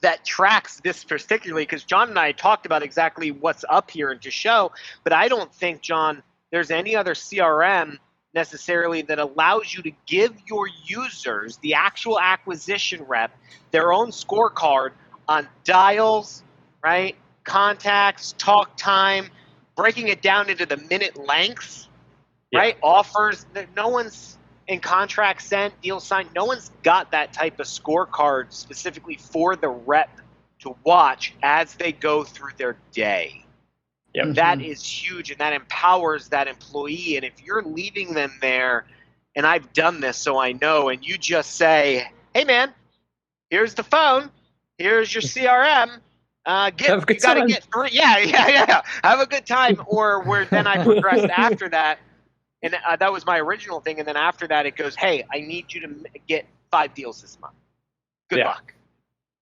that tracks this particularly, because John and I talked about exactly what's up here and to show, but I don't think, John, there's any other CRM necessarily that allows you to give your users, the actual acquisition rep, their own scorecard on dials, right? Contacts, talk time, breaking it down into the minute lengths. Right? Offers, no one's in contract sent, deal signed. No one's got that type of scorecard specifically for the rep to watch as they go through their day. That is huge, and that empowers that employee. And if you're leaving them there, and I've done this so I know, and you just say, hey man, here's the phone, here's your CRM, you got to get 3. Yeah. Have a good time. Or then I progressed after that. And that was my original thing. And then after that, it goes, hey, I need you to get 5 deals this month. Good luck.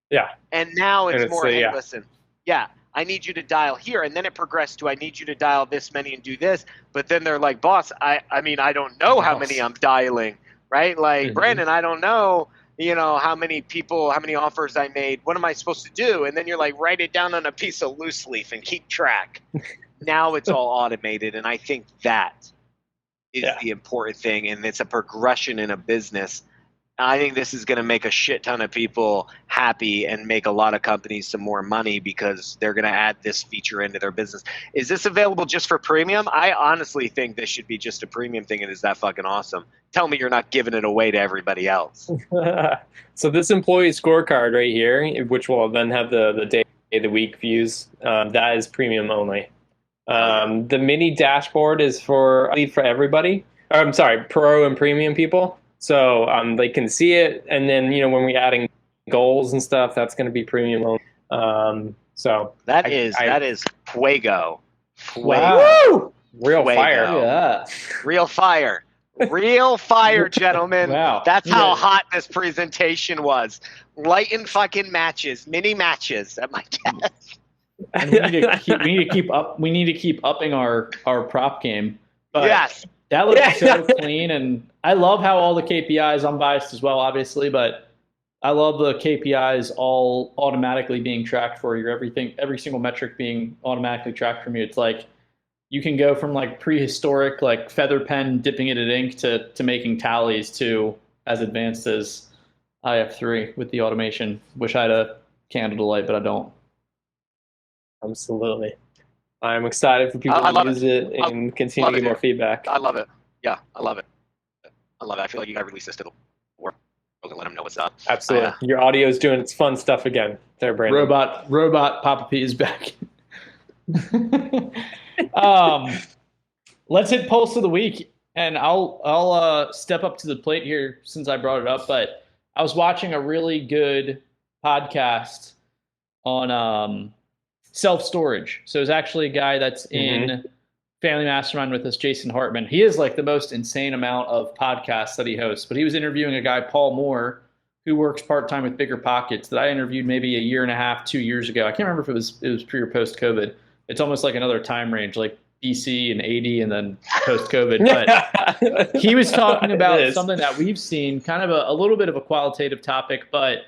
Yeah.
And now it's more, hey, listen, I need you to dial here. And then it progressed to, I need you to dial this many and do this. But then they're like, boss, I mean, I don't know how many I'm dialing, right? Like, Brandon, I don't know how many people, how many offers I made. What am I supposed to do? And then you're like, write it down on a piece of loose leaf and keep track. Now it's all automated. And I think that is the important thing. And it's a progression in a business. I think this is going to make a shit ton of people happy and make a lot of companies some more money because they're going to add this feature into their business. Is this available just for premium? I honestly think this should be just a premium thing, and is that fucking awesome? Tell me you're not giving it away to everybody else.
So this employee scorecard right here, which will then have the day of the week views, that is premium only. The mini dashboard is for everybody. Or, I'm sorry, pro and premium people. So they can see it, and then when we're adding goals and stuff, that's going to be premium only. So
that is fuego.
Wow. Real
fuego.
Fire.
Yeah.
Real fire. Real fire, gentlemen.
Wow.
That's how hot this presentation was. Light and fucking matches, mini matches at my desk.
And we need to keep upping our prop game. But
yes.
That looks so clean, and I love how all the KPIs, I'm biased as well, obviously, but I love the KPIs all automatically being tracked for you. Every single metric being automatically tracked from you. It's like you can go from like prehistoric, like feather pen dipping it in ink to making tallies to as advanced as IF3 with the automation. Wish I had a candle to light, but I don't.
Absolutely. I'm excited for people to use it and continue to get more feedback.
I love it. Yeah, I love it. I feel like you got to release this to the world and let them know what's up.
Absolutely. Your audio is doing its fun stuff again. There, Brandon.
Robot Papa P is back. Let's hit Pulse of the Week, and I'll step up to the plate here since I brought it up. But I was watching a really good podcast on self-storage. So it's actually a guy that's in Family Mastermind with us, Jason Hartman. He is like the most insane amount of podcasts that he hosts, but he was interviewing a guy, Paul Moore, who works part-time with Bigger Pockets, that I interviewed maybe a year and a half, 2 years ago. I can't remember if it was pre or post-COVID. It's almost like another time range, like BC and 80 and then post-COVID. But he was talking about something that we've seen, kind of a little bit of a qualitative topic, but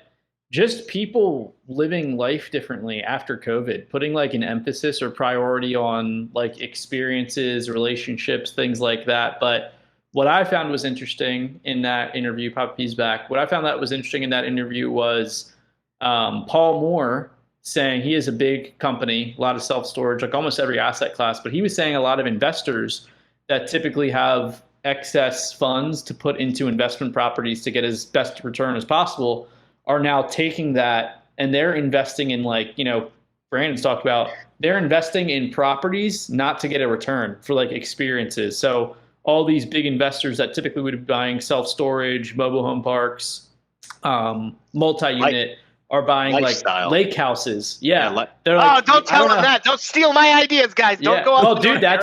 just people living life differently after COVID, putting like an emphasis or priority on like experiences, relationships, things like that. But what I found was interesting in that interview, Papa P's back, what I found that was interesting in that interview was Paul Moore saying he is a big company, a lot of self-storage, like almost every asset class, but he was saying a lot of investors that typically have excess funds to put into investment properties to get as best return as possible are now taking that and they're investing in, like, Brandon's talked about, they're investing in properties not to get a return, for like experiences. So all these big investors that typically would be buying self-storage, mobile home parks, multi-unit are buying lifestyle, like lake houses. Yeah.
They're like, don't tell them that. Don't steal my ideas, guys. Don't go up.
Dude, I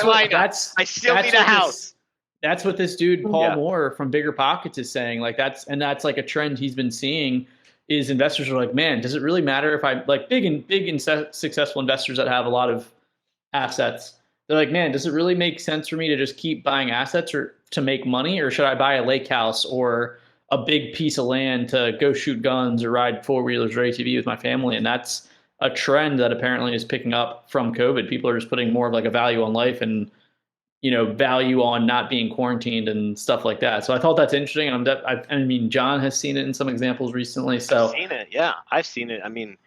still need a house.
That's what this dude, Paul Moore from Bigger Pockets, is saying. Like that's like a trend he's been seeing. Is investors are like, man, does it really matter if I like big and successful investors that have a lot of assets? They're like, man, does it really make sense for me to just keep buying assets or to make money, or should I buy a lake house or a big piece of land to go shoot guns or ride four-wheelers or ATV with my family? And that's a trend that apparently is picking up from COVID. People are just putting more of like a value on life and value on not being quarantined and stuff like that. So I thought that's interesting. I mean, John has seen it in some examples recently. So
I've seen it. Yeah, I've seen it. I mean,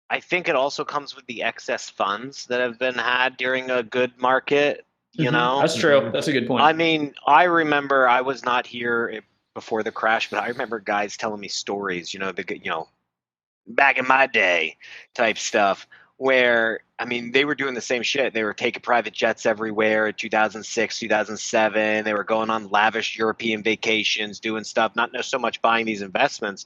I think it also comes with the excess funds that have been had during a good market.
That's true. That's a good point.
I mean, I remember I was not here before the crash, but I remember guys telling me stories. Back in my day, type stuff. Where, I mean, they were doing the same shit. They were taking private jets everywhere in 2006, 2007. They were going on lavish European vacations, doing stuff, not so much buying these investments.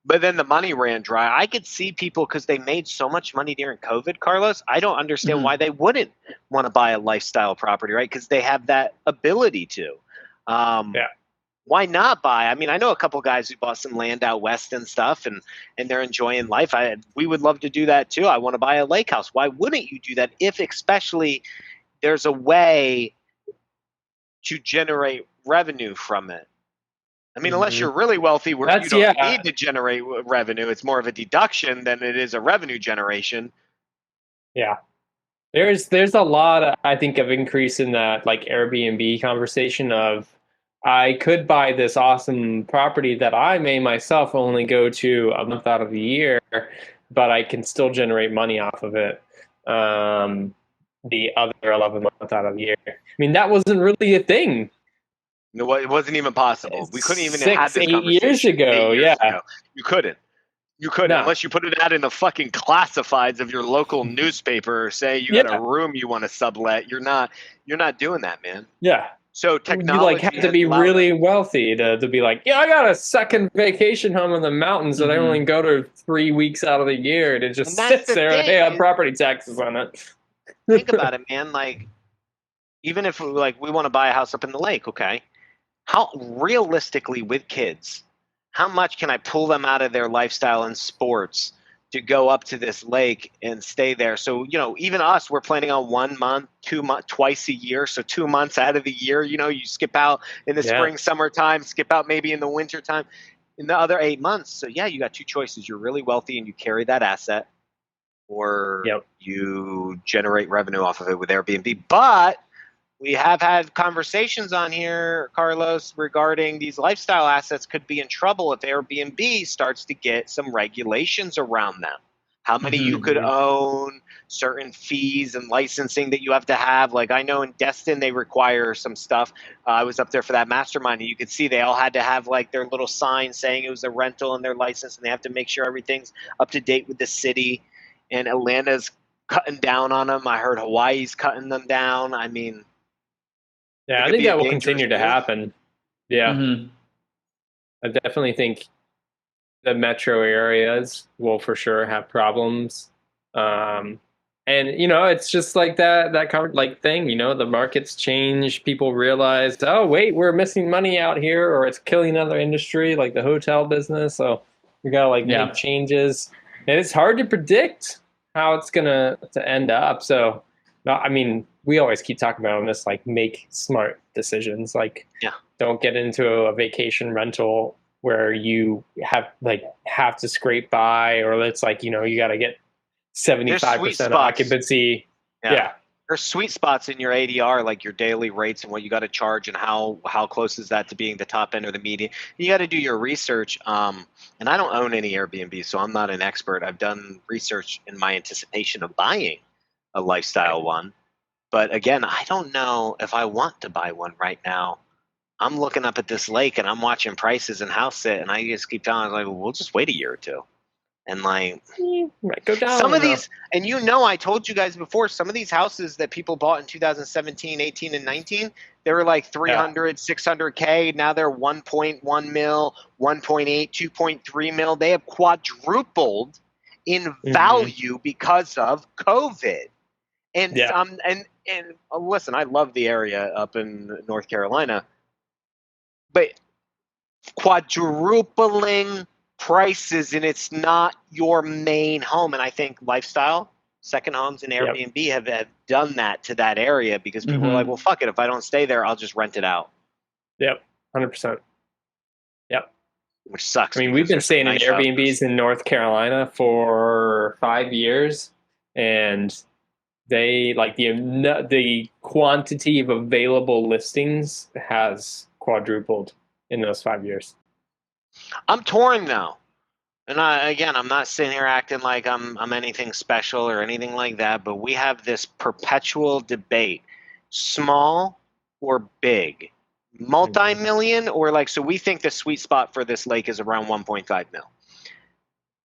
But then the money ran dry. I could see people, because they made so much money during COVID, Carlos, I don't understand why they wouldn't want to buy a lifestyle property, right? Because they have that ability to. Why not buy? I mean, I know a couple guys who bought some land out west and stuff, and they're enjoying life. We would love to do that too. I want to buy a lake house. Why wouldn't you do that if especially there's a way to generate revenue from it? I mean, unless you're really wealthy where
That's-
you don't
yeah.
need to generate revenue, it's more of a deduction than it is a revenue generation.
Yeah. There's a lot, I think, of increase in that like Airbnb conversation of I could buy this awesome property that I may myself only go to a month out of the year, but I can still generate money off of it. The other 11 months out of the year. I mean, that wasn't really a thing.
No, it wasn't even possible. We couldn't even have
6,
this
8
conversation
years ago.
8 years
Yeah.
ago. You couldn't. You couldn't
No.
unless you put it out in the fucking classifieds of your local newspaper or say you got a room you want to sublet. You're not doing that, man.
Yeah.
So
You
technology
like have to
has
be
allowed
really
us-
wealthy to be like, yeah, I got a second vacation home in the mountains that I only go to 3 weeks out of the year, and it just
And that's
sits
the
there and
thing
pay
is-
property taxes on it.
Think about it, man. Like, even if like we want to buy a house up in the lake, okay? How realistically with kids, how much can I pull them out of their lifestyle and sports to go up to this lake and stay there? So, even us, we're planning on 1 month, 2 months, twice a year. So 2 months out of the year, you skip out in the spring, summertime, skip out maybe in the winter time, in the other 8 months. So yeah, you got two choices. You're really wealthy and you carry that asset, or you generate revenue off of it with Airbnb. But we have had conversations on here, Carlos, regarding these lifestyle assets could be in trouble if Airbnb starts to get some regulations around them. How many you could own, certain fees and licensing that you have to have. Like I know in Destin, they require some stuff. I was up there for that mastermind, and you could see they all had to have like their little sign saying it was a rental and their license, and they have to make sure everything's up to date with the city. And Atlanta's cutting down on them. I heard Hawaii's cutting them down. I mean,
Yeah, I think that will continue to happen. Yeah. I definitely think the metro areas will for sure have problems. And it's just like that kind of like thing, the markets change, people realize, oh wait, we're missing money out here, or it's killing another industry like the hotel business. So we gotta make changes. And it's hard to predict how it's gonna to end up. So I mean, we always keep talking about this, like make smart decisions. Like don't get into a vacation rental where you have to scrape by, or it's like, you got to get 75% occupancy. Yeah.
There's sweet spots in your ADR, like your daily rates and what you got to charge and how close is that to being the top end or the median. You got to do your research. And I don't own any Airbnb, so I'm not an expert. I've done research in my anticipation of buying a lifestyle one. But again, I don't know if I want to buy one right now. I'm looking up at this lake and I'm watching prices and house sit, and I just keep telling myself, we'll just wait a year or two. And like,
might go down
some of these, and I told you guys before, some of these houses that people bought in 2017, 18, and 19, they were like 300, 600K. Now they're 1.1 mil, 1.8, 2.3 mil. They have quadrupled in value because of COVID. And and listen, I love the area up in North Carolina, but quadrupling prices, and it's not your main home. And I think lifestyle, second homes, and Airbnb have done that to that area because people are like, well, fuck it. If I don't stay there, I'll just rent it out.
Yep, 100%. Yep.
Which sucks.
I mean, we've been staying in Airbnbs in North Carolina for 5 years, and they like the quantity of available listings has quadrupled in those 5 years.
I'm torn now, and I'm not sitting here acting like I'm anything special or anything like that. But we have this perpetual debate: small or big, multi-million or like. So we think the sweet spot for this lake is around 1.5 mil.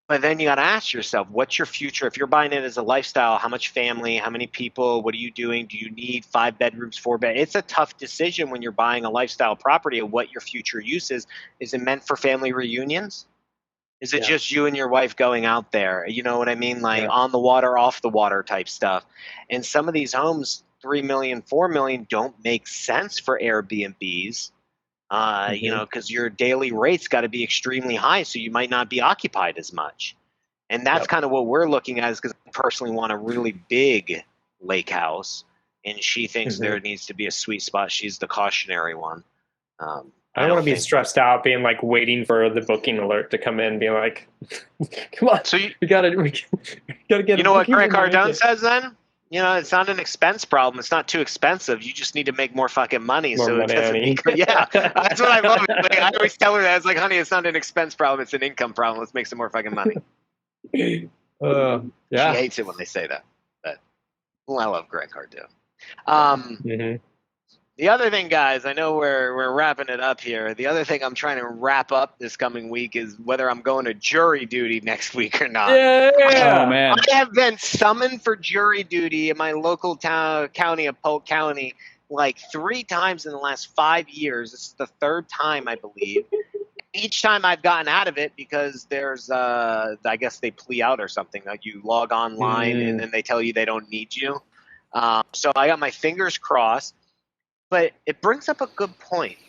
But then you got to ask yourself, what's your future? If you're buying it as a lifestyle, how much family, how many people, what are you doing? Do you need 5 bedrooms, 4 bed? It's a tough decision when you're buying a lifestyle property of what your future use is. Is it meant for family reunions? Is it just you and your wife going out there? You know what I mean? Like on the water, off the water type stuff. And some of these homes, 3 million, 4 million, don't make sense for Airbnbs. Because your daily rates got to be extremely high, so you might not be occupied as much. And that's kind of what we're looking at, is because I personally want a really big lake house, and she thinks there needs to be a sweet spot. She's the cautionary one.
I don't want to be stressed out, being like waiting for the booking alert to come in, being like, "Come on,
So
we gotta get."
You know what Grant Cardone says then? You know, it's not an expense problem. It's not too expensive. You just need to make more fucking money.
More
so
money,
it doesn't
honey.
yeah, that's what I love. Like, I always tell her that. It's like, honey, it's not an expense problem. It's an income problem. Let's make some more fucking money.
Yeah.
She hates it when they say that. But I love Grant Cardone. The other thing, guys, I know we're wrapping it up here. The other thing I'm trying to wrap up this coming week is whether I'm going to jury duty next week or not.
Yeah.
Oh, man.
I have been summoned for jury duty in my local county of Polk County like 3 times in the last 5 years. This is the 3rd time, I believe. Each time I've gotten out of it because there's, I guess they plea out or something. Like you log online and then they tell you they don't need you. So I got my fingers crossed. But it brings up a good point.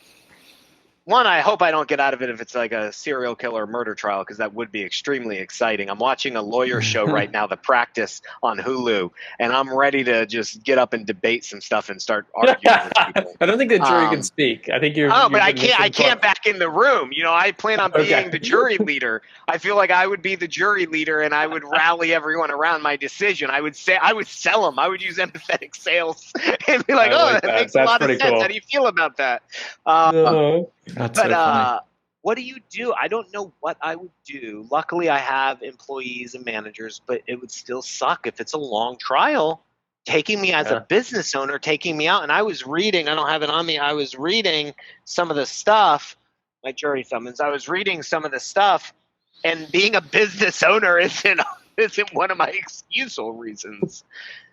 One, I hope I don't get out of it if it's like a serial killer murder trial, because that would be extremely exciting. I'm watching a lawyer show right now, The Practice, on Hulu, and I'm ready to just get up and debate some stuff and start arguing with people.
I don't think the jury can speak. I think you're.
Oh, but I can't back in the room. You know, I plan on being
Okay.
the jury leader. I feel like I would be the jury leader, and I would rally everyone around my decision. I would sell them. I would use empathetic sales and be like,
I like
that
that.
makes a
That's
lot of
pretty
sense.
cool.
How do you feel about that?
That's so funny.
What do you do? I don't know what I would do. Luckily, I have employees and managers, but it would still suck if it's a long trial. Taking me as a business owner, taking me out. And I was reading, I don't have it on me, I was reading some of the stuff, my jury summons, I was reading some of the stuff, and being a business owner isn't one of my excusable reasons.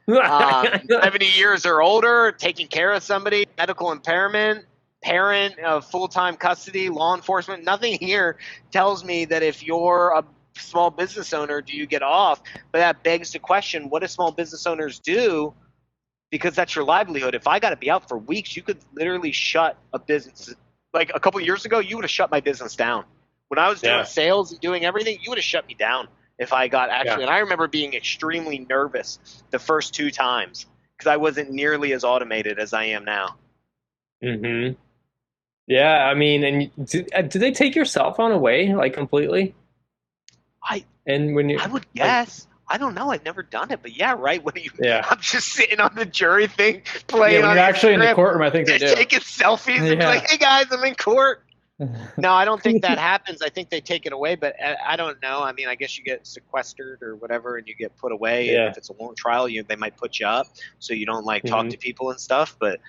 70 years or older, taking care of somebody, medical impairment, parent of full-time custody, law enforcement. Nothing here tells me that if you're a small business owner, do you get off? But that begs the question, what do small business owners do? Because that's your livelihood. If I got to be out for weeks, you could literally shut a business. Like a couple of years ago, you would have shut my business down. When I was doing sales and doing everything, you would have shut me down if I got actually. And I remember being extremely nervous the first 2 times because I wasn't nearly as automated as I am now.
Mm-hmm. Yeah, I mean, and do they take your cell phone away like completely? I would guess.
I don't know. I've never done it, but yeah, right. When
I'm
just sitting on the jury thing, playing.
Yeah, when you're actually in the courtroom, I think they do.
Taking selfies and be like, "Hey guys, I'm in court." No, I don't think that happens. I think they take it away, but I don't know. I mean, I guess you get sequestered or whatever, and you get put away.
Yeah.
And if it's a long trial, they might put you up so you don't talk to people and stuff. But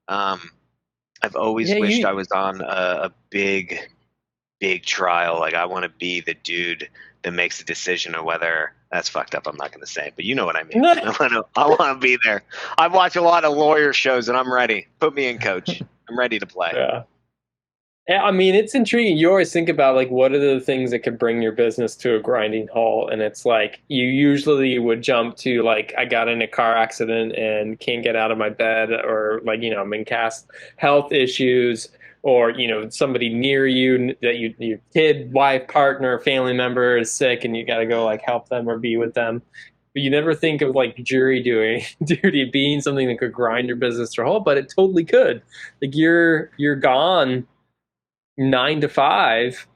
I've always wished I was on a big trial. Like I want to be the dude that makes a decision of whether that's fucked up. I'm not going to say, but you know what I mean. I want to be there. I've watched a lot of lawyer shows, and I'm ready. Put me in, coach. I'm ready to play.
Yeah. I mean, it's intriguing. You always think about what are the things that could bring your business to a grinding halt, and it's like you usually would jump to I got in a car accident and can't get out of my bed, or I'm in health issues, or somebody near you that your kid, wife, partner, family member is sick, and you got to go help them or be with them. But you never think of jury duty being something that could grind your business to a halt, but it totally could. You're gone 9 to 5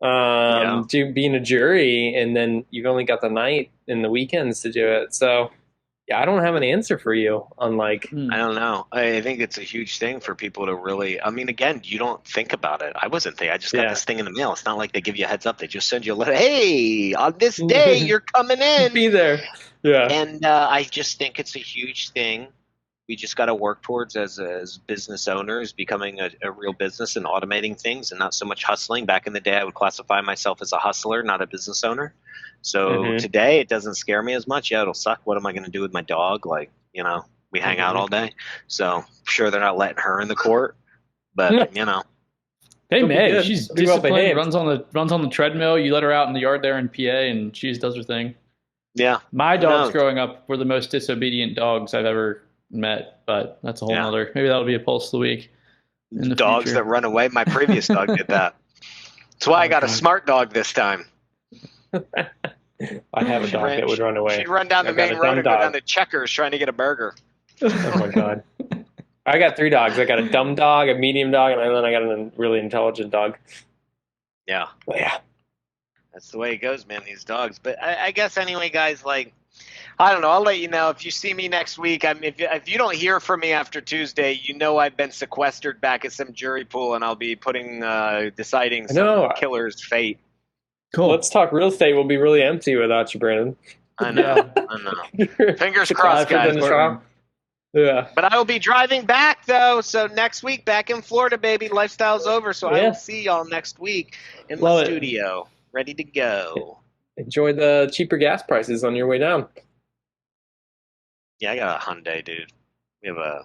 to being a jury, and then you've only got the night and the weekends to do it. So yeah, I don't have an answer for you on
I don't know. I think it's a huge thing for people to really, I mean, again, you don't think about it. I wasn't thinking. I just got this thing in the mail. It's not like they give you a heads up. They just send you a letter. Hey, on this day, you're coming in.
Be there. Yeah.
And I just think it's a huge thing. We just got to work towards as business owners, becoming a real business and automating things and not so much hustling. Back in the day, I would classify myself as a hustler, not a business owner. So today it doesn't scare me as much. Yeah, it'll suck. What am I going to do with my dog? We hang out all day. So I'm sure they're not letting her in the court, but
Hey May, she's disciplined,
runs
on the treadmill. You let her out in the yard there in PA and she just does her thing.
Yeah.
My dogs growing up were the most disobedient dogs I've ever met, but that's a whole nother. Maybe that'll be a pulse of the week. In the
dogs
future.
that run away. My previous dog did that. That's why I got a smart dog this time.
I have a dog that would run away.
She'd run down the main road and go down to Checkers trying to get a burger.
Oh my god. I got 3 dogs. I got a dumb dog, a medium dog, and then I got a really intelligent dog.
Yeah.
But yeah.
That's the way it goes, man, these dogs. But I guess anyway, guys, like, I don't know. I'll let you know if you see me next week. If you don't hear from me after Tuesday, you know I've been sequestered back at some jury pool, and I'll be deciding some killer's fate.
Cool.
Let's talk real estate. We'll be really empty without you, Brandon.
I know. I know. Fingers crossed, guys.
Yeah.
But I will be driving back, though. So next week, back in Florida, baby. Lifestyle's over. So I will see y'all next week in the studio, ready to go.
Enjoy the cheaper gas prices on your way down.
Yeah, I got a Hyundai, dude. We have a.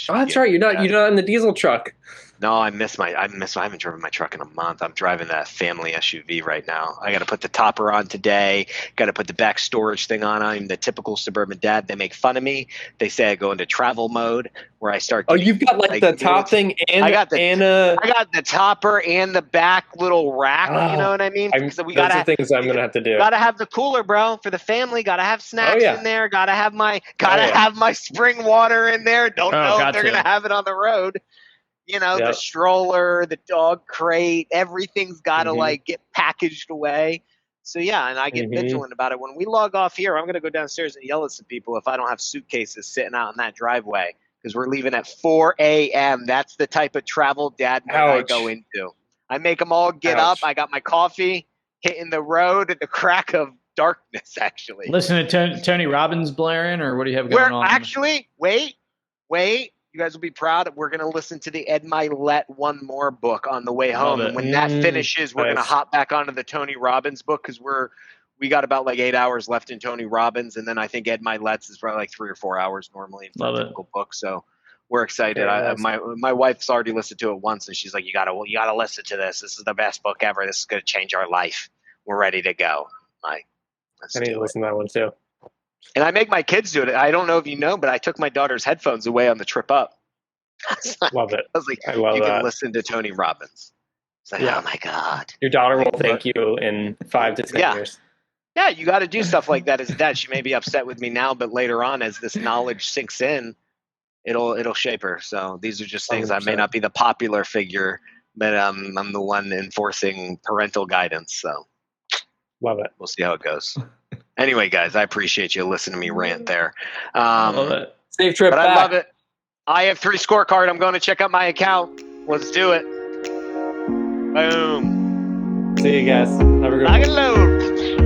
Oh, that's right. You're not in the diesel truck.
No, I haven't driven my truck in a month. I'm driving that family SUV right now. I got to put the topper on today. Got to put the back storage thing on. I'm the typical suburban dad. They make fun of me. They say I go into travel mode where I start.
You've got like the top thing and I got
the topper and the back little rack. You know what I mean?
That's the things I'm gonna have to do.
Got to have the cooler, bro, for the family. Got to have snacks in there. Got to have my spring water in there. Don't know if they're gonna have it on the road. You know, the stroller, the dog crate, everything's got to like get packaged away. So yeah, and I get vigilant about it. When we log off here, I'm going to go downstairs and yell at some people if I don't have suitcases sitting out in that driveway because we're leaving at 4 a.m. That's the type of travel dad mode I go into. I make them all get up. I got my coffee, hitting the road at the crack of darkness, actually.
Listen to Tony Robbins blaring, or what do you have going on?
Actually, wait. You guys will be proud. We're going to listen to the Ed Milet One More book on the way home. And when that finishes, we're going to hop back onto the Tony Robbins book because we got about like 8 hours left in Tony Robbins. And then I think Ed Milet's is probably like 3 or 4 hours normally for a typical book. So we're excited. My wife's already listened to it once and she's like, you got to listen to this. This is the best book ever. This is going to change our life. We're ready to go. I
need to listen to that one too.
And I make my kids do it. I don't know if you know, but I took my daughter's headphones away on the trip up.
Love it.
I was like, you can listen to Tony Robbins. It's like, oh my God.
Your daughter will thank you in 5 to 10 years.
Yeah, you got to do stuff like that as a dad. She may be upset with me now, but later on, as this knowledge sinks in, it'll shape her. So these are just things. 100%. I may not be the popular figure, but I'm the one enforcing parental guidance. So
love it.
We'll see how it goes. Anyway, guys, I appreciate you listening to me rant there.
Love it. Safe trip back.
I love it. IF3 scorecard. I'm going to check out my account. Let's do it. Boom.
See you guys. Have a good one.
Load.